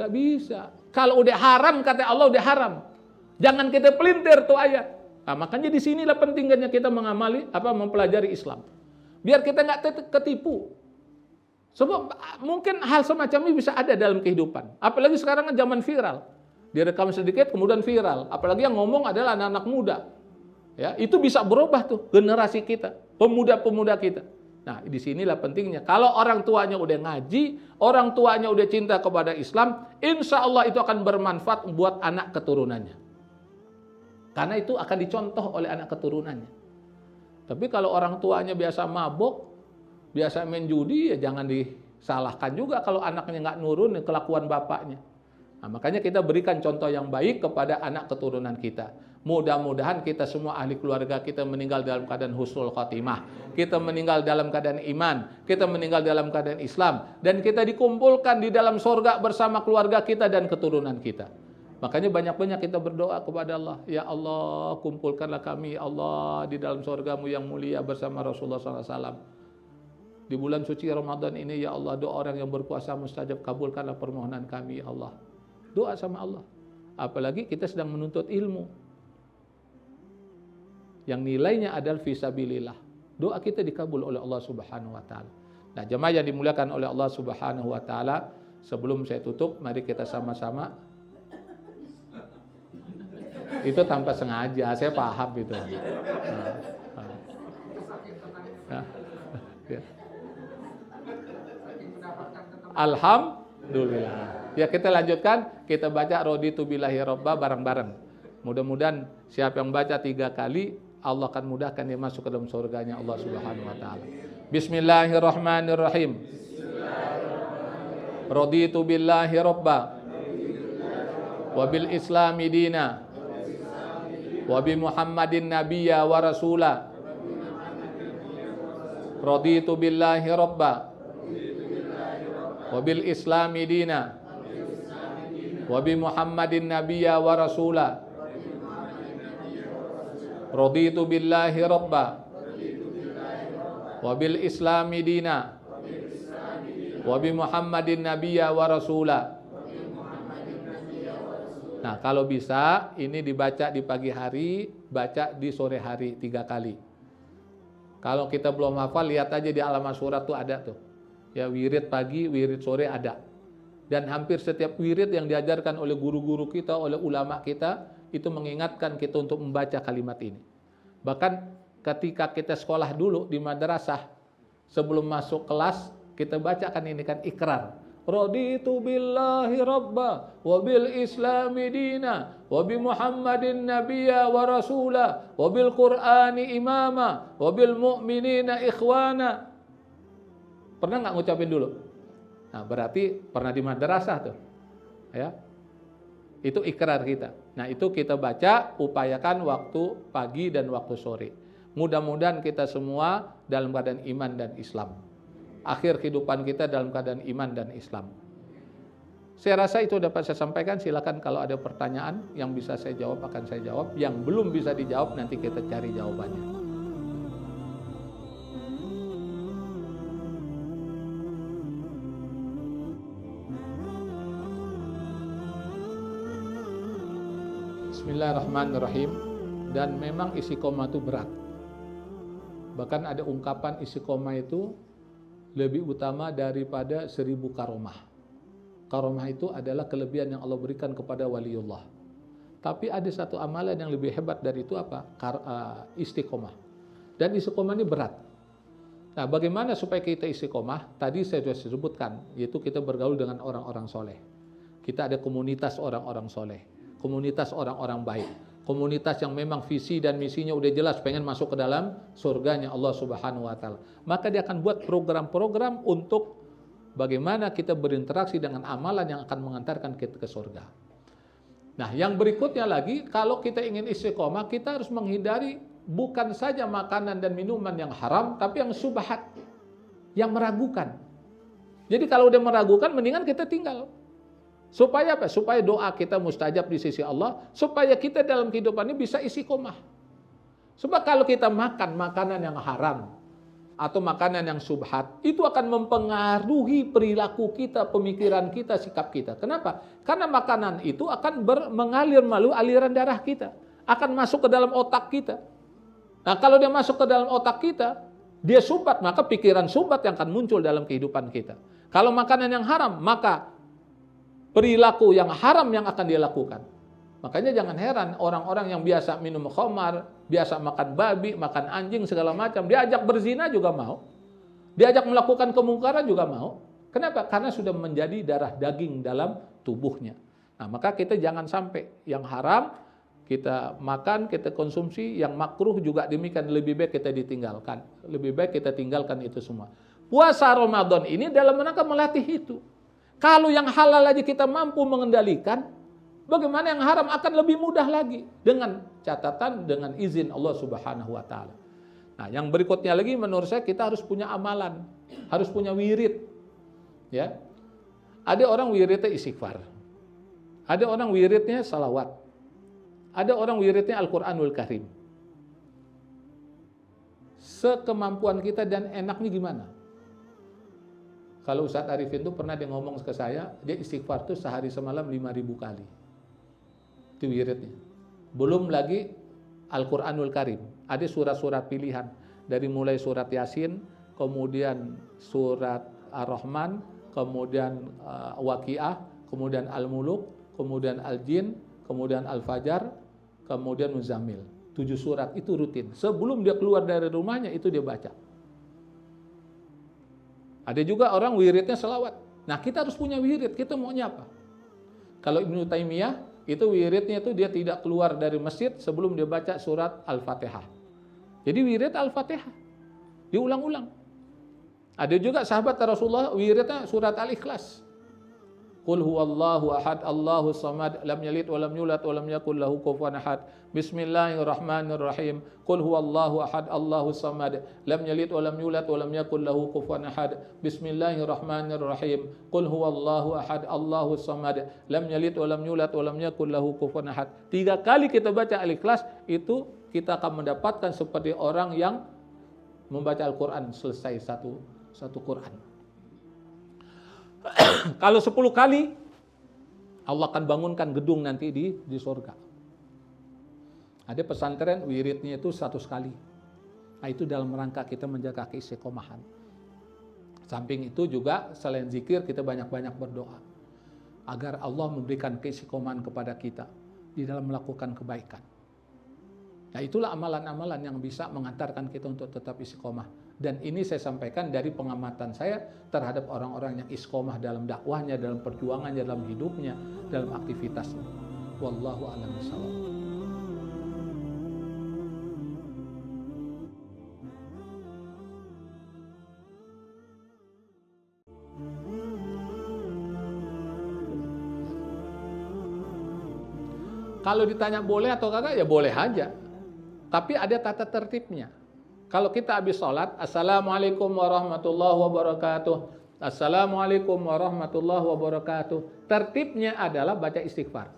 S1: Nggak bisa. Kalau udah haram, kata Allah udah haram. Jangan kita pelintir tuh ayat. Nah, makanya di sinilah pentingnya kita mempelajari Islam. Biar kita nggak ketipu. Sebab mungkin hal semacam ini bisa ada dalam kehidupan. Apalagi sekarang kan zaman viral. Direkam sedikit kemudian viral. Apalagi yang ngomong adalah anak-anak muda. Ya, itu bisa berubah tuh generasi kita, pemuda-pemuda kita. Nah, di sinilah pentingnya. Kalau orang tuanya udah ngaji, orang tuanya udah cinta kepada Islam, insya Allah itu akan bermanfaat buat anak keturunannya. Karena itu akan dicontoh oleh anak keturunannya. Tapi kalau orang tuanya biasa mabok, biasa main judi, ya jangan disalahkan juga kalau anaknya nggak nurun kelakuan bapaknya. Nah, makanya kita berikan contoh yang baik kepada anak keturunan kita. Mudah-mudahan kita semua ahli keluarga kita meninggal dalam keadaan husnul khotimah. Kita meninggal dalam keadaan iman. Kita meninggal dalam keadaan Islam. Dan kita dikumpulkan di dalam surga bersama keluarga kita dan keturunan kita. Makanya banyak-banyak kita berdoa kepada Allah. Ya Allah, kumpulkanlah kami, ya Allah, di dalam surgamu yang mulia bersama Rasulullah SAW. Di bulan suci Ramadan ini, ya Allah, doa orang yang berpuasa mustajab, kabulkanlah permohonan kami, ya Allah. Doa sama Allah. Apalagi kita sedang menuntut ilmu. Yang nilainya adalah fisabilillah. Doa kita dikabul oleh Allah Subhanahu wa Ta'ala. Nah, jemaah yang dimuliakan oleh Allah Subhanahu wa Ta'ala, sebelum saya tutup, mari kita sama-sama. Itu tanpa sengaja, saya paham itu. Alhamdulillah. Ya, kita lanjutkan, kita baca raditu billahi robba bareng-bareng. Mudah-mudahan siapa yang baca 3 kali, Allah akan mudahkan dia masuk ke dalam surganya Allah Subhanahu wa Ta'ala. Bismillahirrahmanirrahim. Raditu billahi robba wa bil islami dina wa bi Muhammadin nabiyya wa rasula. Raditu billahi rabba wa bil islami dina wa bi Muhammadin nabiyya wa rasula. Raditu billahi rabba wa bil islami dina wa bi Muhammadin nabiyya wa rasula. Nah, kalau bisa ini dibaca di pagi hari, baca di sore hari 3 kali. Kalau kita belum hafal, lihat aja di halaman surat tuh ada tuh. Ya, wirid pagi, wirid sore ada. Dan hampir setiap wirid yang diajarkan oleh guru-guru kita, oleh ulama kita, itu mengingatkan kita untuk membaca kalimat ini. Bahkan ketika kita sekolah dulu di madrasah, sebelum masuk kelas, kita bacakan ini kan ikrar. Raditu billahi rabba wa bil islami dina wa bi Muhammadin nabiyya wa rasula wa bil qur'ani imama wa bil mu'minina ikhwana. Pernah nggak ngucapin dulu? Nah, berarti pernah di madrasah tuh. Ya. Itu ikrar kita. Nah, itu kita baca, upayakan waktu pagi dan waktu sore. Mudah-mudahan kita semua dalam keadaan iman dan Islam. Akhir kehidupan kita dalam keadaan iman dan Islam. Saya rasa itu dapat saya sampaikan. Silakan kalau ada pertanyaan yang bisa saya jawab akan saya jawab. Yang belum bisa dijawab nanti kita cari jawabannya. Bismillahirrahmanirrahim. Dan memang istiqomah itu berat. Bahkan ada ungkapan istiqomah itu lebih utama daripada 1000 karomah. Karomah itu adalah kelebihan yang Allah berikan kepada waliullah. Tapi ada satu amalan yang lebih hebat dari itu apa? Istiqomah. Dan istiqomah ini berat. Nah, bagaimana supaya kita istiqomah? Tadi saya sudah sebutkan, yaitu kita bergaul dengan orang-orang soleh. Kita ada komunitas orang-orang soleh, komunitas orang-orang baik, komunitas yang memang visi dan misinya udah jelas pengen masuk ke dalam surganya Allah Subhanahu wa taala. Maka dia akan buat program-program untuk bagaimana kita berinteraksi dengan amalan yang akan mengantarkan kita ke surga. Nah, yang berikutnya lagi, kalau kita ingin istiqomah, kita harus menghindari bukan saja makanan dan minuman yang haram, tapi yang syubhat, yang meragukan. Jadi kalau udah meragukan, mendingan kita tinggal. Supaya apa? Supaya doa kita mustajab di sisi Allah, supaya kita dalam kehidupan ini bisa istiqomah. Sebab kalau kita makan makanan yang haram atau makanan yang syubhat, itu akan mempengaruhi perilaku kita, pemikiran kita, sikap kita. Kenapa? Karena makanan itu akan mengalir melalui aliran darah kita, akan masuk ke dalam otak kita. Nah, kalau dia masuk ke dalam otak kita, dia syubhat, maka pikiran syubhat yang akan muncul dalam kehidupan kita. Kalau makanan yang haram, maka perilaku yang haram yang akan dia lakukan. Makanya jangan heran orang-orang yang biasa minum khamar, biasa makan babi, makan anjing, segala macam, diajak berzina juga mau. Diajak melakukan kemungkaran juga mau. Kenapa? Karena sudah menjadi darah daging dalam tubuhnya. Nah, maka kita jangan sampai yang haram kita makan, kita konsumsi, yang makruh juga demikian, lebih baik kita ditinggalkan. Lebih baik kita tinggalkan itu semua. Puasa Ramadan ini dalam rangka melatih itu. Kalau yang halal aja kita mampu mengendalikan, bagaimana yang haram akan lebih mudah lagi. Dengan catatan, dengan izin Allah Subhanahu wa ta'ala. Nah, yang berikutnya lagi menurut saya kita harus punya amalan. Harus punya wirid. Ya. Ada orang wiridnya istighfar. Ada orang wiridnya salawat. Ada orang wiridnya Al-Quranul Karim. Sekemampuan kita dan enaknya gimana? Kalau Ustadz Arifin itu pernah dia ngomong ke saya, dia istighfar itu sehari semalam 5.000 kali. Itu wiridnya. Belum lagi Al-Quranul Karim. Ada surat-surat pilihan. Dari mulai surat Yasin, kemudian surat Ar-Rahman, kemudian Waqiah, kemudian Al-Muluk, kemudian Al-Jin, kemudian Al-Fajar, kemudian Muzammil. 7 surat itu rutin. Sebelum dia keluar dari rumahnya itu dia baca. Ada juga orang wiridnya selawat. Nah, kita harus punya wirid. Kita maunya apa? Kalau Ibnu Taimiyah itu wiridnya itu dia tidak keluar dari masjid sebelum dia baca surat Al-Fatihah. Jadi wirid Al-Fatihah diulang-ulang. Ada juga sahabat Rasulullah wiridnya surat Al-Ikhlas. Qul huwallahu ahad, Allahu samad, lam yalid wa lam yulad wa lam yakul lahu kufuwan ahad. Bismillahirrahmanirrahim. Qul huwallahu ahad, Allahu samad, lam yalid wa lam yulad wa lam yakul lahu kufuwan ahad. Bismillahirrahmanirrahim. Qul huwallahu ahad, Allahu samad, lam yalid wa lam yulad wa lam yakul lahu kufuwan ahad. 3 kali kita baca Al-Ikhlas, itu kita akan mendapatkan seperti orang yang membaca Al-Quran selesai satu Quran. Kalau 10 kali, Allah akan bangunkan gedung nanti di surga. Ada pesantren wiridnya itu 100 kali. Nah, itu dalam rangka kita menjaga keistiqomahan. Samping itu juga selain zikir kita banyak-banyak berdoa agar Allah memberikan keistiqomahan kepada kita di dalam melakukan kebaikan. Nah, itulah amalan-amalan yang bisa mengantarkan kita untuk tetap istiqomah. Dan ini saya sampaikan dari pengamatan saya terhadap orang-orang yang istiqomah dalam dakwahnya, dalam perjuangannya, dalam hidupnya, dalam aktivitasnya. Wallahu a'lam bishawab. Kalau ditanya boleh atau kagak, ya boleh aja. Tapi ada tata tertibnya. Kalau kita habis sholat, Assalamualaikum warahmatullahi wabarakatuh. Assalamualaikum warahmatullahi wabarakatuh. Tertibnya adalah baca istighfar.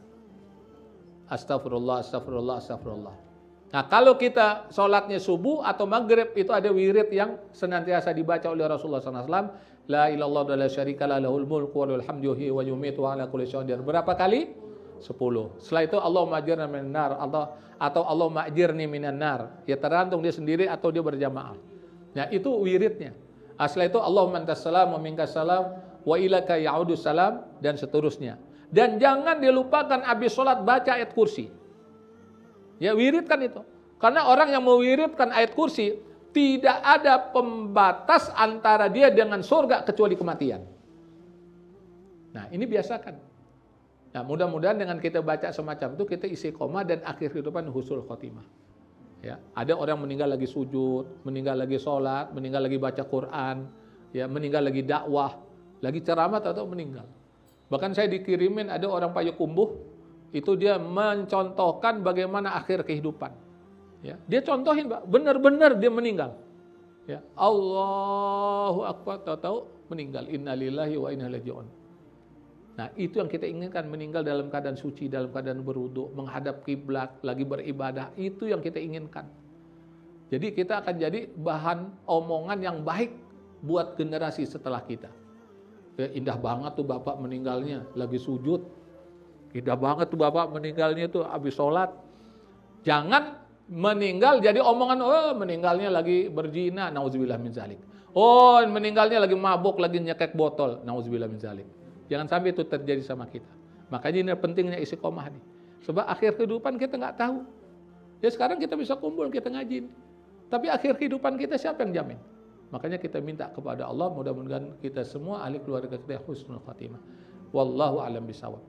S1: Astagfirullah, astagfirullah, astagfirullah. Nah, kalau kita sholatnya subuh atau maghrib, itu ada wirid yang senantiasa dibaca oleh Rasulullah SAW. La ilallah wa la syarika la lahul mulku wa lahul hamdu wa yumitu wa ala kulli syai'in qadir. Berapa kali? 10. Setelah itu Allahumma ajirna minan nar atau Allahumma ajirni minan nar. Ya tergantung dia sendiri atau dia berjamaah. Ya itu wiridnya. Setelah itu Allahumma antas salam wa minkas salam wa ilaika ya'udus salam dan seterusnya. Dan jangan dilupakan habis sholat baca ayat kursi. Ya wiridkan itu. Karena orang yang mewiridkan ayat kursi tidak ada pembatas antara dia dengan surga kecuali kematian. Nah ini biasakan. Nah mudah-mudahan dengan kita baca semacam itu kita istiqomah dan akhir kehidupan husnul khotimah. Ya, ada orang meninggal lagi sujud, meninggal lagi sholat, meninggal lagi baca Quran, ya meninggal lagi dakwah, lagi ceramah atau meninggal. Bahkan saya dikirimin ada orang Payakumbuh, itu dia mencontohkan bagaimana akhir kehidupan. Ya, dia contohin, Pak, benar-benar dia meninggal. Ya, Allahu Akbar, tahu-tahu meninggal. Innalillahi wa inna ilaihi raji'un. Nah, itu yang kita inginkan, meninggal dalam keadaan suci, dalam keadaan berwudu, menghadap kiblat, lagi beribadah, itu yang kita inginkan. Jadi kita akan jadi bahan omongan yang baik buat generasi setelah kita. Ya, indah banget tuh bapak meninggalnya lagi sujud. Indah banget tuh bapak meninggalnya tuh habis sholat. Jangan meninggal jadi omongan, oh meninggalnya lagi berzina, nauzubillah min zalik. Oh meninggalnya lagi mabuk, lagi nyekek botol, nauzubillah min zalik. Jangan sampai itu terjadi sama kita. Makanya ini pentingnya istiqomah nih. Sebab akhir kehidupan kita nggak tahu. Ya sekarang kita bisa kumpul, kita ngaji. Tapi akhir kehidupan kita siapa yang jamin? Makanya kita minta kepada Allah, mudah-mudahan kita semua ahli keluarga kita husnul khatimah. Wallahu a'lam bishawab.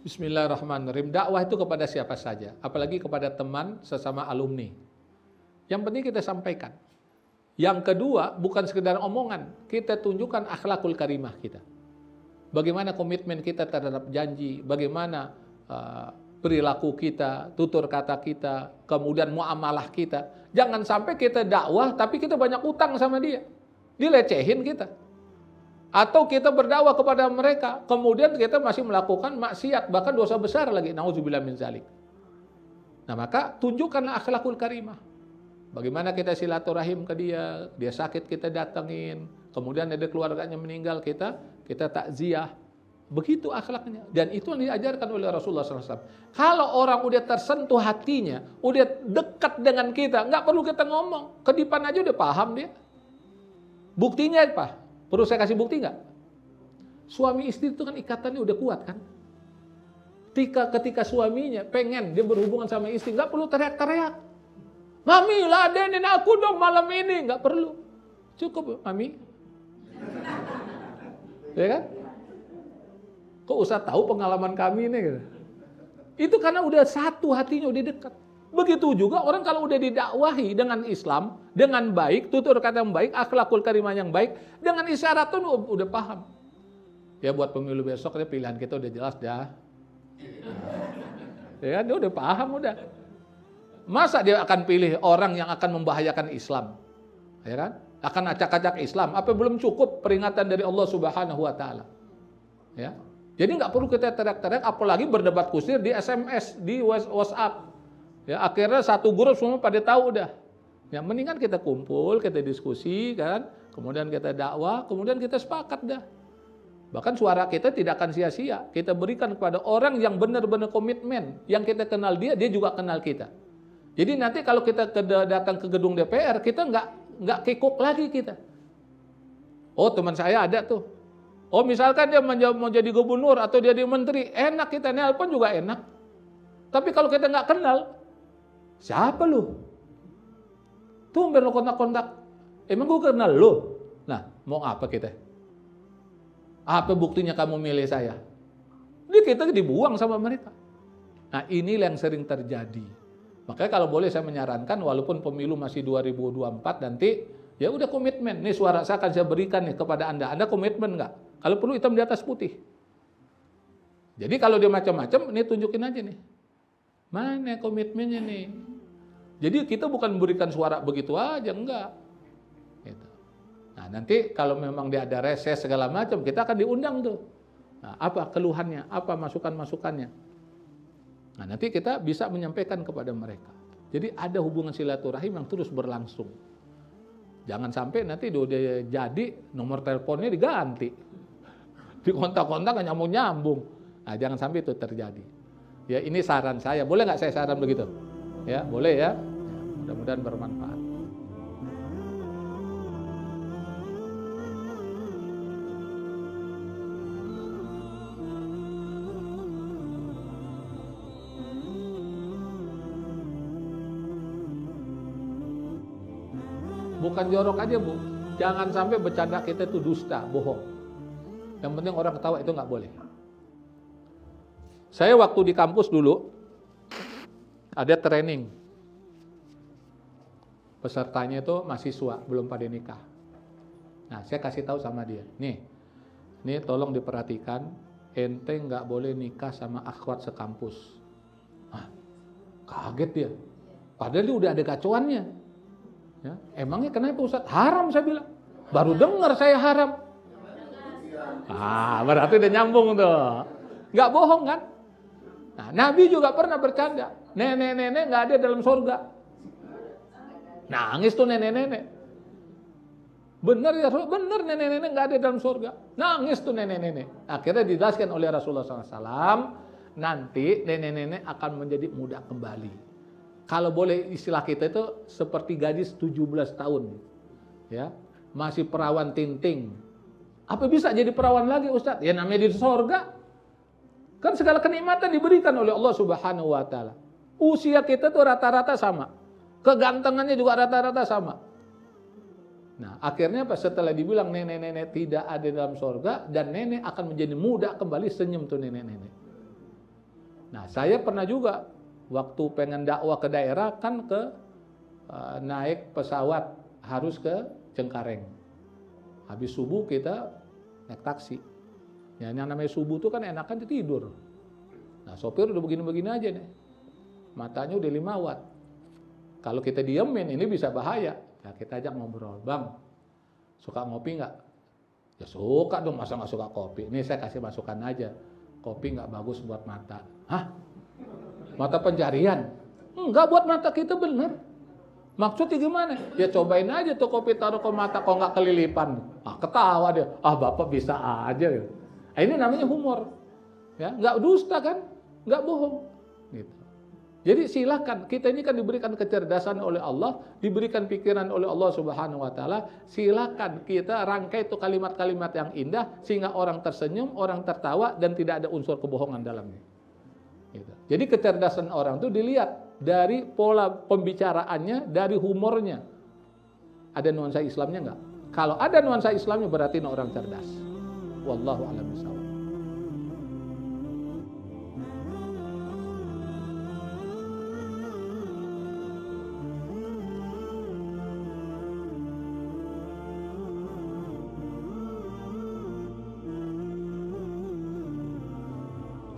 S1: Bismillahirrahmanirrahim. Dakwah itu kepada siapa saja, apalagi kepada teman sesama alumni. Yang penting kita sampaikan. Yang kedua, bukan sekedar omongan, kita tunjukkan akhlakul karimah kita. Bagaimana komitmen kita terhadap janji, bagaimana perilaku kita, tutur kata kita, kemudian muamalah kita. Jangan sampai kita dakwah tapi kita banyak utang sama dia. Dilecehin kita. Atau kita berdakwah kepada mereka, kemudian kita masih melakukan maksiat, bahkan dosa besar lagi, nauzubillah min zalik. Nah maka tunjukkanlah akhlakul karimah. Bagaimana kita silaturahim ke dia, dia sakit kita datengin, kemudian ada keluarganya meninggal kita takziah. Begitu akhlaknya. Dan itu yang diajarkan oleh Rasulullah SAW. Kalau orang udah tersentuh hatinya, udah dekat dengan kita, nggak perlu kita ngomong, kedipan aja udah paham dia. Buktinya apa? Perlu saya kasih bukti nggak? Suami istri itu kan ikatannya udah kuat kan? Ketika suaminya pengen dia berhubungan sama istri, nggak perlu teriak-teriak. Mami ladenin aku dong malam ini, nggak perlu. Cukup, Mami. Ya kan? Kok usah tahu pengalaman kami ini? Gitu. Itu karena udah satu hatinya udah dekat. Begitu juga orang kalau udah didakwahi dengan Islam, dengan baik, tutur kata yang baik, akhlakul karimah yang baik, dengan isyarat tuh udah paham. Ya buat pemilu besok ya pilihan kita udah jelas dah. Ya dia udah paham udah. Masa dia akan pilih orang yang akan membahayakan Islam? Ya kan? Akan acak-acak Islam. Apa belum cukup peringatan dari Allah Subhanahu wa taala? Ya. Jadi nggak perlu kita teriak-teriak apalagi berdebat kusir di SMS, di WhatsApp. Ya, akhirnya satu grup semua pada tahu udah. Ya, mendingan kita kumpul, kita diskusi kan, kemudian kita dakwah, kemudian kita sepakat dah. Bahkan suara kita tidak akan sia-sia. Kita berikan kepada orang yang benar-benar komitmen, yang kita kenal dia juga kenal kita. Jadi nanti kalau kita datang ke gedung DPR, kita nggak kikuk lagi kita. Oh, teman saya ada tuh. Oh, misalkan dia mau jadi gubernur atau dia jadi menteri, enak kita nelpon juga enak. Tapi kalau kita nggak kenal, siapa lu? Tumben lo kontak-kontak. Emang gue kenal lu? Nah, mau apa kita? Apa buktinya kamu milih saya? Ini kita dibuang sama mereka. Nah, inilah yang sering terjadi. Makanya kalau boleh saya menyarankan, walaupun pemilu masih 2024 nanti, ya udah komitmen. Nih suara saya akan saya berikan nih kepada Anda. Anda komitmen nggak? Kalau perlu hitam di atas putih. Jadi kalau dia macam-macam, ini tunjukin aja nih. Mana komitmennya nih? Jadi kita bukan memberikan suara begitu aja, enggak. Gitu. Nah nanti kalau memang dia ada reses segala macam, kita akan diundang tuh. Nah, apa keluhannya, apa masukan-masukannya. Nah nanti kita bisa menyampaikan kepada mereka. Jadi ada hubungan silaturahim yang terus berlangsung. Jangan sampai nanti udah jadi nomor teleponnya diganti. Di kontak-kontak nggak nyambung-nyambung. Nah, jangan sampai itu terjadi. Ya, ini saran saya. Boleh nggak saya saran begitu? Ya, boleh ya. Mudah-mudahan bermanfaat. Bukan jorok aja, Bu. Jangan sampai bercanda kita itu dusta, bohong. Yang penting orang ketawa itu nggak boleh. Saya waktu di kampus dulu ada training. Pesertanya itu mahasiswa, belum pada nikah. Nah, saya kasih tahu sama dia, nih tolong diperhatikan, ente nggak boleh nikah sama akhwat sekampus. Hah, kaget dia. Padahal dia udah ada gacoannya. Ya, emangnya kenapa Ustaz? Haram saya bilang. Baru dengar saya haram. Berarti udah nyambung tuh. Nggak bohong kan? Nah, Nabi juga pernah bercanda. Nenek-nenek nggak ada dalam surga. Nangis tuh nenek-nenek. Bener ya, bener nenek-nenek nggak ada dalam surga. Nangis tuh nenek-nenek. Akhirnya dijelaskan oleh Rasulullah SAW, nanti nenek-nenek akan menjadi muda kembali. Kalau boleh istilah kita itu seperti gadis 17 tahun. Ya, masih perawan tinting. Apa bisa jadi perawan lagi, Ustaz? Ya namanya di surga. Kan segala kenikmatan diberikan oleh Allah Subhanahu wa taala. Usia kita tuh rata-rata sama. Kegantengannya juga rata-rata sama. Nah, akhirnya setelah dibilang nenek-nenek tidak ada dalam surga dan nenek akan menjadi muda kembali, senyum tuh nenek-nenek. Nah, saya pernah juga waktu pengen dakwah ke daerah kan naik pesawat harus ke Cengkareng. Habis subuh kita naik taksi. Ya, yang namanya subuh itu kan enakan tidur. Nah, sopir udah begini-begini aja nih. Matanya udah 5 watt. Kalau kita diemin ini bisa bahaya. Nah, kita ajak ngobrol, Bang, suka ngopi nggak? Ya suka dong, masa nggak suka kopi? Ini saya kasih masukan aja. Kopi nggak bagus buat mata. Hah? Mata pencarian? Enggak, buat mata kita bener. Maksudnya gimana? Ya cobain aja tuh kopi taruh ke mata, kok nggak kelilipan. Ketawa dia. Bapak bisa aja. Ini namanya humor. Ya, nggak dusta kan? Nggak bohong. Gitu. Jadi silakan, kita ini kan diberikan kecerdasan oleh Allah, diberikan pikiran oleh Allah Subhanahu wa taala. Silakan kita rangkai itu kalimat-kalimat yang indah sehingga orang tersenyum, orang tertawa dan tidak ada unsur kebohongan dalamnya. Gitu. Jadi kecerdasan orang itu dilihat dari pola pembicaraannya, dari humornya. Ada nuansa Islamnya enggak? Kalau ada nuansa Islamnya berarti orang cerdas. Wallahu a'lam bishawab.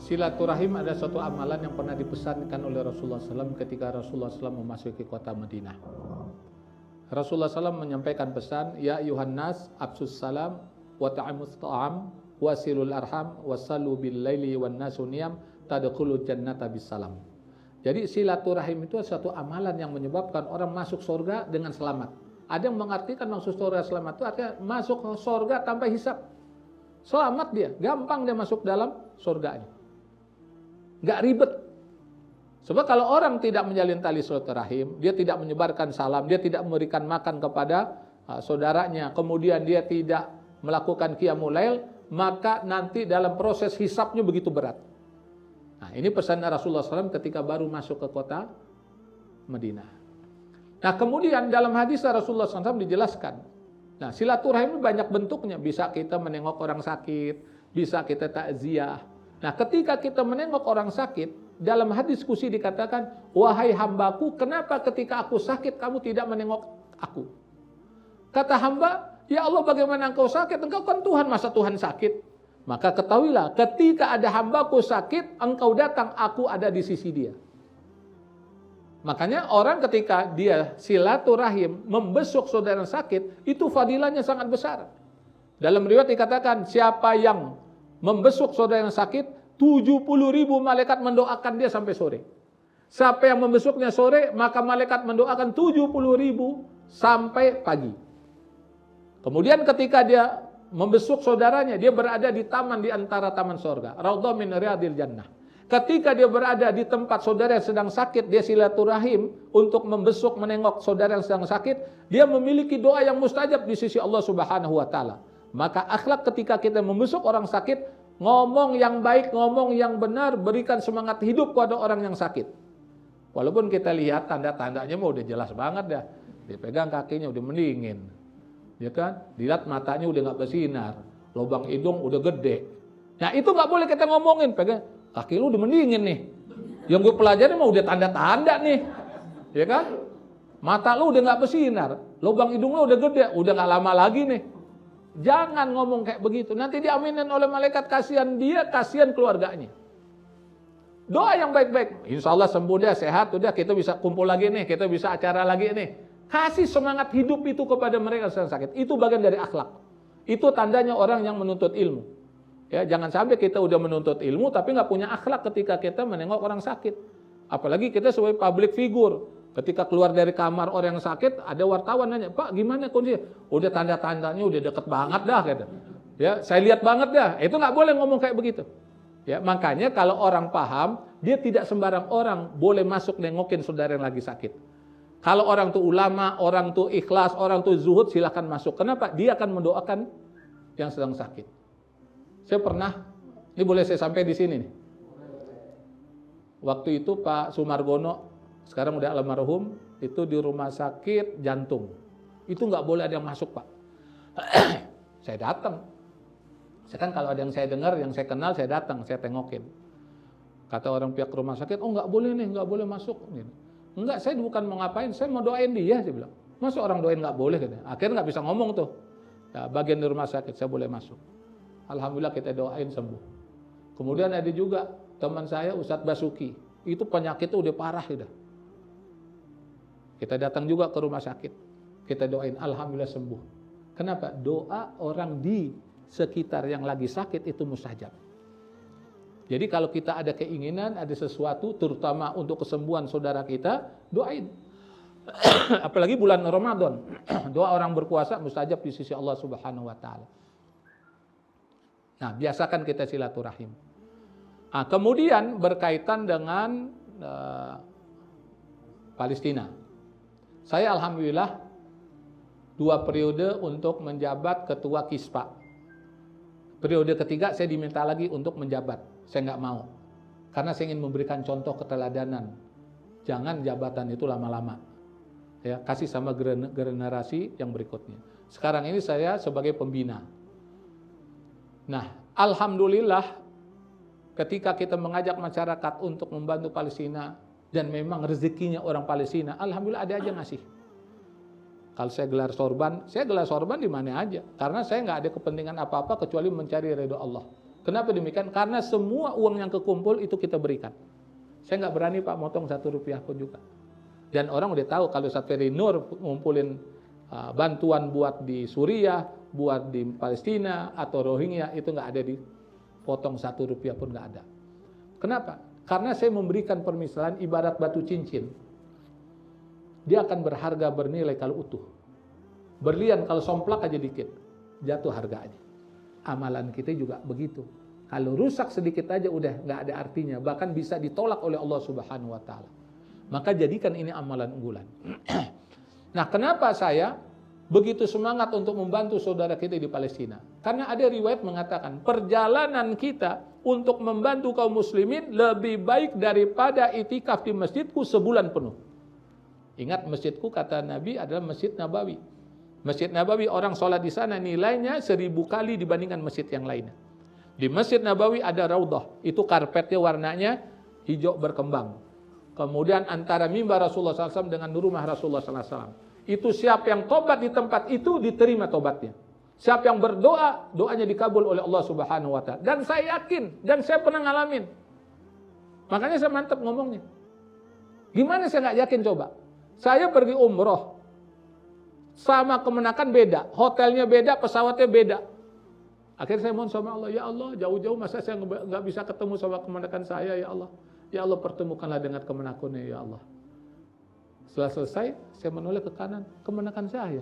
S1: Silaturahim ada suatu amalan yang pernah dipesankan oleh Rasulullah SAW ketika Rasulullah SAW memasuki kota Madinah. Rasulullah SAW menyampaikan pesan, Ya ayuhan nas, absus salam, wa ta'amus ta'am, wasilul arham, wasallu bil laili wan nasu niyam, tadkhulul jannata bis salam. Jadi silaturahim itu suatu amalan yang menyebabkan orang masuk surga dengan selamat. Ada yang mengartikan masuk surga selamat itu artinya masuk surga tanpa hisab. Selamat dia, gampang dia masuk dalam surganya. Gak ribet. Sebab kalau orang tidak menjalin tali silaturahim, dia tidak menyebarkan salam, dia tidak memberikan makan kepada saudaranya, kemudian dia tidak melakukan qiyamul lail, maka nanti dalam proses hisabnya begitu berat. Nah, ini pesan Rasulullah SAW ketika baru masuk ke kota Madinah. Nah, kemudian dalam hadis Rasulullah SAW dijelaskan. Nah, silaturahim banyak bentuknya. Bisa kita menengok orang sakit, bisa kita takziah. Nah, ketika kita menengok orang sakit, dalam hadis kursi dikatakan, wahai hambaku, kenapa ketika aku sakit kamu tidak menengok aku? Kata hamba, ya Allah bagaimana engkau sakit? Engkau kan Tuhan, masa Tuhan sakit? Maka ketahuilah, ketika ada hambaku sakit, engkau datang, aku ada di sisi dia. Makanya orang ketika dia silaturahim, membesuk saudara yang sakit, itu fadilahnya sangat besar. Dalam riwayat dikatakan, siapa yang membesuk saudara yang sakit, 70.000 malaikat mendoakan dia sampai sore. Siapa yang membesuknya sore, maka malaikat mendoakan 70.000 sampai pagi. Kemudian ketika dia membesuk saudaranya, dia berada di taman di antara taman surga. Raudhah min riyadil jannah. Ketika dia berada di tempat saudara yang sedang sakit, dia silaturahim untuk membesuk, menengok saudara yang sedang sakit, dia memiliki doa yang mustajab di sisi Allah Subhanahu wa taala. Maka akhlak ketika kita membesuk orang sakit, ngomong yang baik, ngomong yang benar, berikan semangat hidup kepada orang yang sakit. Walaupun kita lihat tanda-tandanya mah udah jelas banget dah. Dipegang kakinya udah mendingin. Ya kan? Dilihat matanya udah enggak bersinar. Lubang hidung udah gede. Nah, itu enggak boleh kita ngomongin. Pegang kaki lu udah mendingin nih. Yang gue pelajari mah udah tanda-tanda nih. Ya kan? Mata lu udah enggak bersinar. Lubang hidung lu udah gede, udah enggak lama lagi nih. Jangan ngomong kayak begitu. Nanti diaminin oleh malaikat, kasihan dia, kasihan keluarganya. Doa yang baik-baik. Insya Allah sembuh dia, sehat, udah kita bisa kumpul lagi nih, kita bisa acara lagi nih. Kasih semangat hidup itu kepada mereka yang sedang sakit. Itu bagian dari akhlak. Itu tandanya orang yang menuntut ilmu. Ya, jangan sampai kita udah menuntut ilmu tapi nggak punya akhlak ketika kita menengok orang sakit. Apalagi kita sebagai public figure. Ketika keluar dari kamar orang yang sakit, ada wartawan nanya, Pak gimana kondisinya? Udah tanda-tandanya udah deket banget dah. Gitu. Ya, saya lihat banget dah. Itu nggak boleh ngomong kayak begitu. Ya, makanya kalau orang paham, dia tidak sembarang orang boleh masuk nengokin saudara yang lagi sakit. Kalau orang tuh ulama, orang tuh ikhlas, orang tuh zuhud, silakan masuk. Kenapa? Dia akan mendoakan yang sedang sakit. Saya pernah, ini boleh saya sampai di sini nih. Waktu itu Pak Sumargono, sekarang udah almarhum, itu di rumah sakit jantung. Itu nggak boleh ada yang masuk, Pak. Saya datang. Saya kan kalau ada yang saya dengar, yang saya kenal, saya datang, saya tengokin. Kata orang pihak rumah sakit, oh nggak boleh nih, nggak boleh masuk. Enggak, saya bukan mau ngapain, saya mau doain dia, saya bilang. Masa orang doain nggak boleh? Gitu. Akhirnya nggak bisa ngomong tuh. Ya, bagian di rumah sakit, saya boleh masuk. Alhamdulillah kita doain sembuh. Kemudian ada juga teman saya, Ustadz Basuki. Itu penyakitnya udah parah. Udah. Kita datang juga ke rumah sakit. Kita doain, Alhamdulillah sembuh. Kenapa? Doa orang di sekitar yang lagi sakit itu mustajab. Jadi kalau kita ada keinginan, ada sesuatu, terutama untuk kesembuhan saudara kita, doain. Apalagi bulan Ramadan, doa orang berpuasa mustajab di sisi Allah Subhanahu wa taala. Nah, biasakan kita silaturahim. Nah, kemudian berkaitan dengan Palestina. Saya alhamdulillah 2 periode untuk menjabat ketua KISPA. Periode ketiga saya diminta lagi untuk menjabat. Saya nggak mau. Karena saya ingin memberikan contoh keteladanan. Jangan jabatan itu lama-lama. Ya, kasih sama generasi yang berikutnya. Sekarang ini saya sebagai pembina. Nah, alhamdulillah ketika kita mengajak masyarakat untuk membantu Palestina dan memang rezekinya orang Palestina, alhamdulillah ada aja ngasih. Kalau saya gelar sorban di mana aja. Karena saya nggak ada kepentingan apa-apa kecuali mencari ridho Allah. Kenapa demikian? Karena semua uang yang kekumpul itu kita berikan. Saya nggak berani Pak motong 1 rupiah pun juga. Dan orang udah tahu kalau Ustadz Ferry Nur ngumpulin bantuan buat di Suriah, buat di Palestina atau Rohingya, itu nggak ada dipotong 1 rupiah pun nggak ada. Kenapa? Karena saya memberikan permisalan ibarat batu cincin. Dia akan berharga bernilai kalau utuh. Berlian kalau somplak aja dikit, jatuh harganya. Amalan kita juga begitu. Kalau rusak sedikit aja udah nggak ada artinya, bahkan bisa ditolak oleh Allah Subhanahu wa taala. Maka jadikan ini amalan unggulan. Nah, kenapa saya begitu semangat untuk membantu saudara kita di Palestina? Karena ada riwayat mengatakan perjalanan kita untuk membantu kaum muslimin lebih baik daripada itikaf di masjidku sebulan penuh. Ingat, masjidku kata Nabi adalah Masjid Nabawi. Masjid Nabawi orang sholat di sana nilainya 1000 kali dibandingkan masjid yang lainnya. Di Masjid Nabawi ada raudhah, itu karpetnya warnanya hijau berkembang. Kemudian antara mimbar Rasulullah SAW dengan rumah Rasulullah SAW. Itu siapa yang tobat di tempat itu diterima tobatnya. Siapa yang berdoa, doanya dikabul oleh Allah Subhanahu wa taala. Dan saya yakin, dan saya pernah ngalamin. Makanya saya mantap ngomongnya. Gimana saya nggak yakin coba? Saya pergi umroh, sama kemenakan beda, hotelnya beda, pesawatnya beda. Akhirnya saya mohon sama Allah, ya Allah jauh-jauh masa saya nggak bisa ketemu sama kemenakan saya, ya Allah. Ya Allah, pertemukanlah dengan kemenangannya ya Allah. Setelah selesai, saya menoleh ke kanan, kemenangan saya.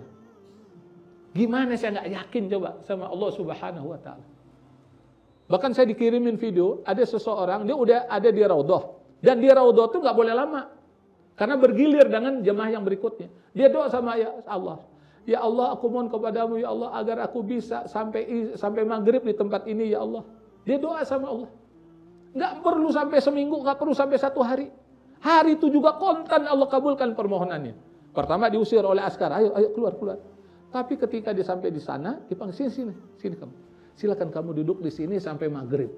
S1: Gimana saya nggak yakin coba sama Allah Subhanahu wa Ta'ala. Bahkan saya dikirimin video, ada seseorang, dia udah ada di Raudhah. Dan di Raudhah itu nggak boleh lama. Karena bergilir dengan jemaah yang berikutnya. Dia doa sama ya Allah. Ya Allah, aku mohon kepadamu ya Allah, agar aku bisa sampai maghrib di tempat ini ya Allah. Dia doa sama Allah. Nggak perlu sampai seminggu, nggak perlu sampai 1 hari. Hari itu juga kontan Allah kabulkan permohonannya. Pertama diusir oleh askar, ayo keluar. Tapi ketika dia sampai di sana, dipanggil sini kamu. Silakan kamu duduk di sini sampai maghrib.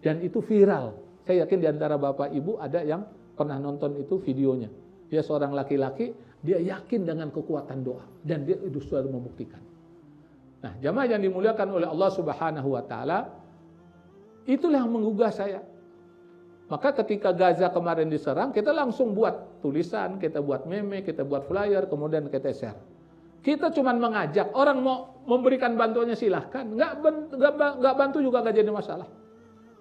S1: Dan itu viral. Saya yakin di antara bapak ibu ada yang pernah nonton itu videonya. Dia seorang laki-laki, dia yakin dengan kekuatan doa. Dan dia itu sudah membuktikan. Nah, jamaah yang dimuliakan oleh Allah Subhanahu wa Ta'ala, itulah yang menggugah saya. Maka ketika Gaza kemarin diserang, kita langsung buat tulisan, kita buat meme, kita buat flyer, kemudian kita share. Kita cuma mengajak, orang mau memberikan bantuannya silahkan, nggak bantu juga nggak jadi masalah.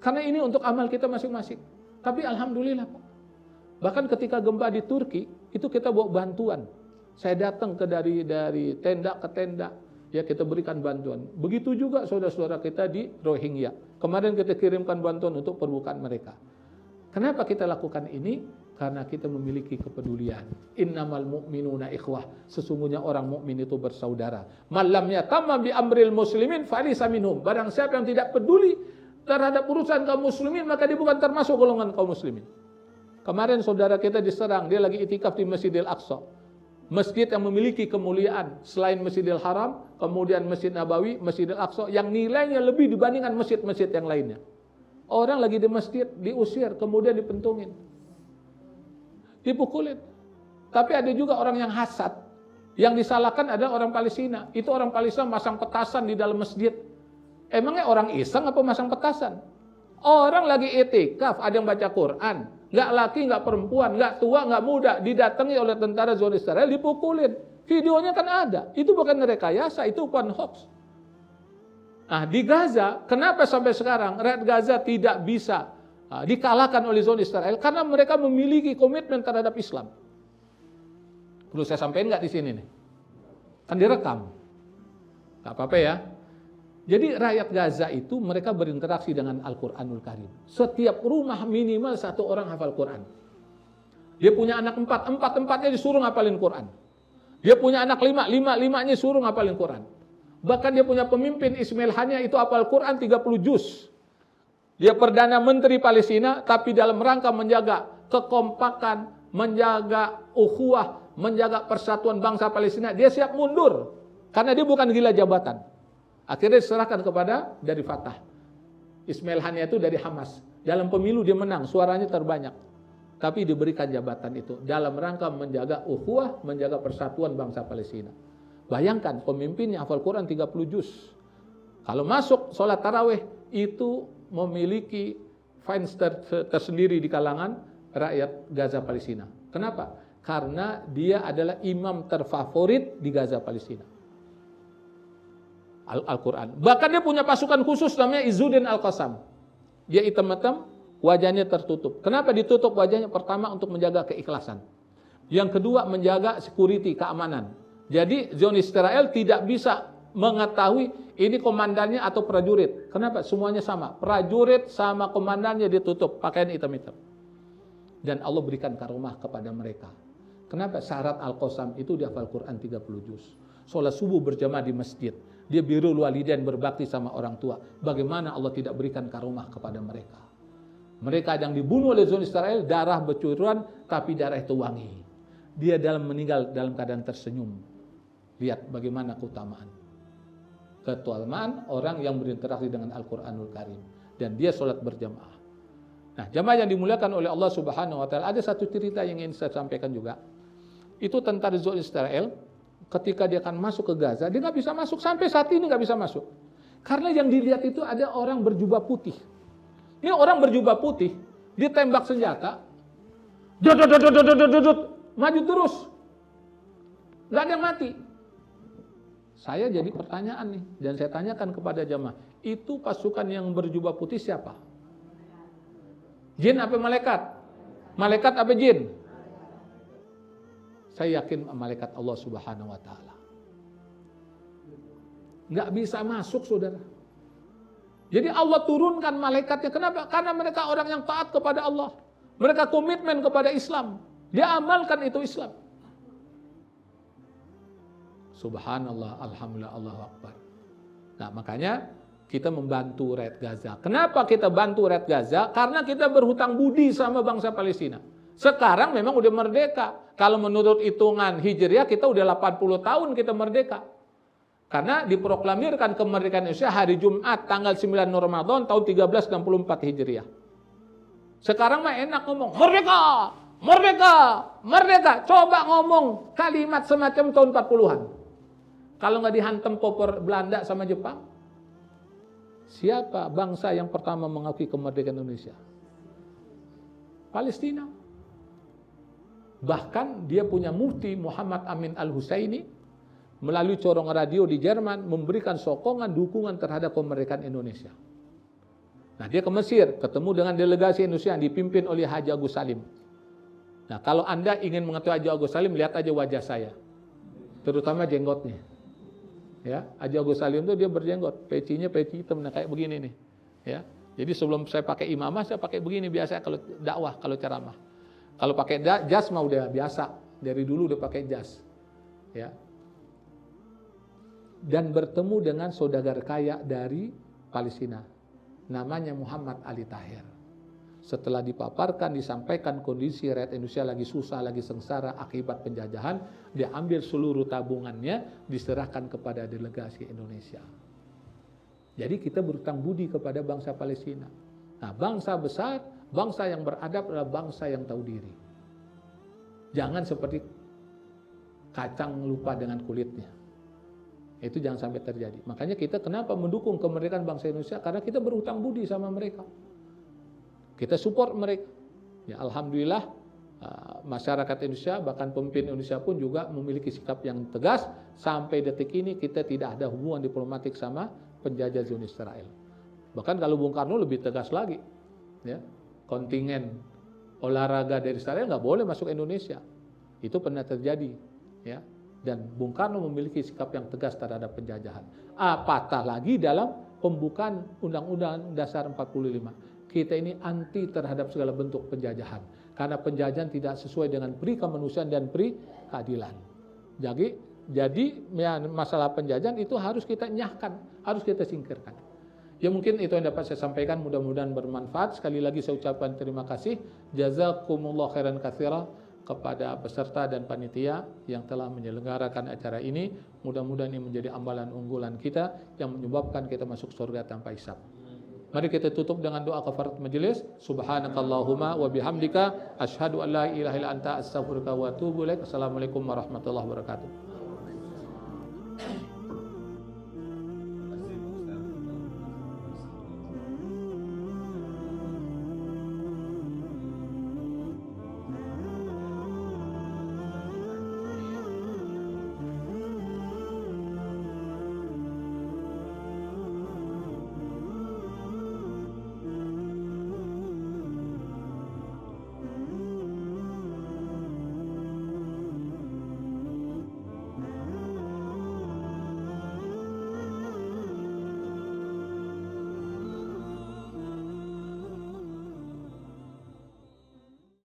S1: Karena ini untuk amal kita masing-masing. Tapi alhamdulillah Pak. Bahkan ketika gempa di Turki, itu kita bawa bantuan. Saya datang dari tenda ke tenda, ya kita berikan bantuan. Begitu juga saudara-saudara kita di Rohingya. Kemarin kita kirimkan bantuan untuk perbukaan mereka. Kenapa kita lakukan ini? Karena kita memiliki kepedulian. Innamal mu'minuna ikhwah. Sesungguhnya orang mukmin itu bersaudara. Malam yatamma bi amril muslimin falisa minhum. Barang siapa yang tidak peduli terhadap urusan kaum muslimin, maka dia bukan termasuk golongan kaum muslimin. Kemarin saudara kita diserang, dia lagi itikaf di Masjidil Aqsa. Masjid yang memiliki kemuliaan selain Masjidil Haram, kemudian Masjid Nabawi, Masjidil Aqsa yang nilainya lebih dibandingkan masjid-masjid yang lainnya. Orang lagi di masjid, diusir, kemudian dipentungin. Dipukulin. Tapi ada juga orang yang hasad. Yang disalahkan adalah orang Palestina. Itu orang Palestina masang petasan di dalam masjid. Emangnya orang iseng apa masang petasan? Orang lagi itikaf, ada yang baca Quran. Nggak laki, nggak perempuan, nggak tua, nggak muda. Didatangi oleh tentara Zionis Israel, dipukulin. Videonya kan ada. Itu bukan rekayasa, itu bukan hoax. Nah, di Gaza, kenapa sampai sekarang rakyat Gaza tidak bisa dikalahkan oleh Zionis Israel? Karena mereka memiliki komitmen terhadap Islam. Perlu saya sampaikan nggak di sini nih? Kan direkam. Nggak apa-apa ya. Jadi rakyat Gaza itu mereka berinteraksi dengan Al-Quranul Karim. Setiap rumah minimal 1 orang hafal Quran. Dia punya anak 4, 4-4-nya disuruh ngapalin Quran. Dia punya anak 5, 5-5-nya disuruh ngapalin Quran. Bahkan dia punya pemimpin Ismail Haniah itu hafal Quran 30 juz. Dia Perdana Menteri Palestina, tapi dalam rangka menjaga kekompakan, menjaga ukhuwah, menjaga persatuan bangsa Palestina, dia siap mundur. Karena dia bukan gila jabatan. Akhirnya diserahkan kepada dari Fatah. Ismail Haniah itu dari Hamas. Dalam pemilu dia menang, suaranya terbanyak. Tapi diberikan jabatan itu dalam rangka menjaga ukhuwah, menjaga persatuan bangsa Palestina. Bayangkan pemimpinnya hafal Quran 30 juz. Kalau masuk sholat tarawih itu memiliki fans tersendiri di kalangan rakyat Gaza Palestina. Kenapa? Karena dia adalah imam terfavorit di Gaza Palestina. Al-Quran. Bahkan dia punya pasukan khusus namanya Izzuddin Al-Qassam. Dia hitam-hitam, wajahnya tertutup. Kenapa ditutup wajahnya? Pertama untuk menjaga keikhlasan. Yang kedua menjaga security, keamanan. Jadi Zionis Israel tidak bisa mengetahui ini komandannya atau prajurit. Kenapa? Semuanya sama. Prajurit sama komandannya ditutup pakaian hitam-hitam. Dan Allah berikan karomah kepada mereka. Kenapa? Syarat Al-Qassam itu dihafal Quran 30 juz. Sholat subuh berjamaah di masjid. Dia birrul walidain, berbakti sama orang tua. Bagaimana Allah tidak berikan karomah kepada mereka? Mereka yang dibunuh oleh Zionis Israel, darah bercucuran, tapi darah itu wangi. Dia meninggal dalam keadaan tersenyum. Lihat bagaimana keutamaan. Keutamaan orang yang berinteraksi dengan Al-Quranul Karim. Dan dia sholat berjamaah. Nah, jamaah yang dimuliakan oleh Allah Subhanahu wa Ta'ala, ada satu cerita yang ingin saya sampaikan juga. Itu tentara Zionis Israel. Ketika dia akan masuk ke Gaza, dia nggak bisa masuk. Sampai saat ini nggak bisa masuk. Karena yang dilihat itu ada orang berjubah putih. Ini orang berjubah putih, dia tembak senjata, maju terus. Nggak ada yang mati. Saya jadi pertanyaan nih, dan saya tanyakan kepada jamaah, itu pasukan yang berjubah putih siapa? Jin apa malaikat? Malaikat apa jin? Saya yakin malaikat Allah Subhanahu wa taala. Nggak bisa masuk, saudara. Jadi Allah turunkan malaikatnya. Kenapa? Karena mereka orang yang taat kepada Allah. Mereka komitmen kepada Islam. Dia amalkan itu Islam. Subhanallah, alhamdulillah, Allahu Akbar. Nah, makanya kita membantu rakyat Gaza. Kenapa kita bantu rakyat Gaza? Karena kita berhutang budi sama bangsa Palestina. Sekarang memang udah merdeka. Kalau menurut hitungan Hijriah kita udah 80 tahun kita merdeka. Karena diproklamirkan kemerdekaan Indonesia hari Jumat tanggal 9 Ramadan tahun 1364 Hijriah. Sekarang mah enak ngomong, merdeka, merdeka, merdeka. Coba ngomong kalimat semacam tahun 40-an. Kalau nggak dihantam popor Belanda sama Jepang, siapa bangsa yang pertama mengakui kemerdekaan Indonesia? Palestina. Bahkan dia punya mufti Muhammad Amin Al-Husaini melalui corong radio di Jerman memberikan sokongan dukungan terhadap kemerdekaan Indonesia. Nah, dia ke Mesir, ketemu dengan delegasi Indonesia yang dipimpin oleh Haji Agus Salim. Nah, kalau Anda ingin mengetahui Haji Agus Salim, lihat aja wajah saya. Terutama jenggotnya. Ya, Haji Agus Salim itu dia berjenggot, pecinya peci hitam, nah kayak begini nih. Ya. Jadi sebelum saya pakai imamah, saya pakai begini biasa kalau dakwah, kalau ceramah. Kalau pakai jas mah udah biasa, dari dulu udah pakai jas. Ya. Dan bertemu dengan saudagar kaya dari Palestina, namanya Muhammad Ali Tahir. Setelah dipaparkan, disampaikan kondisi rakyat Indonesia lagi susah, lagi sengsara akibat penjajahan, dia ambil seluruh tabungannya, diserahkan kepada delegasi Indonesia. Jadi kita berhutang budi kepada bangsa Palestina. Nah, bangsa besar, bangsa yang beradab adalah bangsa yang tahu diri. Jangan seperti kacang lupa dengan kulitnya. Itu jangan sampai terjadi. Makanya kita kenapa mendukung kemerdekaan bangsa Indonesia? Karena kita berhutang budi sama mereka. Kita support mereka. Ya, alhamdulillah masyarakat Indonesia, bahkan pemimpin Indonesia pun juga memiliki sikap yang tegas. Sampai detik ini kita tidak ada hubungan diplomatik sama penjajah Zionis Israel. Bahkan kalau Bung Karno lebih tegas lagi. Ya, kontingen olahraga dari Israel nggak boleh masuk Indonesia. Itu pernah terjadi. Ya. Dan Bung Karno memiliki sikap yang tegas terhadap penjajahan. Apatah lagi dalam pembukaan Undang-Undang Dasar 45. Kita ini anti terhadap segala bentuk penjajahan. Karena penjajahan tidak sesuai dengan pri kemanusiaan dan pri keadilan. Jadi masalah penjajahan itu harus kita nyahkan, harus kita singkirkan. Ya mungkin itu yang dapat saya sampaikan, mudah-mudahan bermanfaat. Sekali lagi saya ucapkan terima kasih. Jazakumullah khairan katsira kepada peserta dan panitia yang telah menyelenggarakan acara ini. Mudah-mudahan ini menjadi amalan unggulan kita yang menyebabkan kita masuk surga tanpa hisab. Mari kita tutup dengan doa kafarat majelis. Subhanakallahumma wa bihamdika asyhadu an la ilaha illa anta astaghfiruka wa atubu ilaik. Assalamualaikum warahmatullahi wabarakatuh.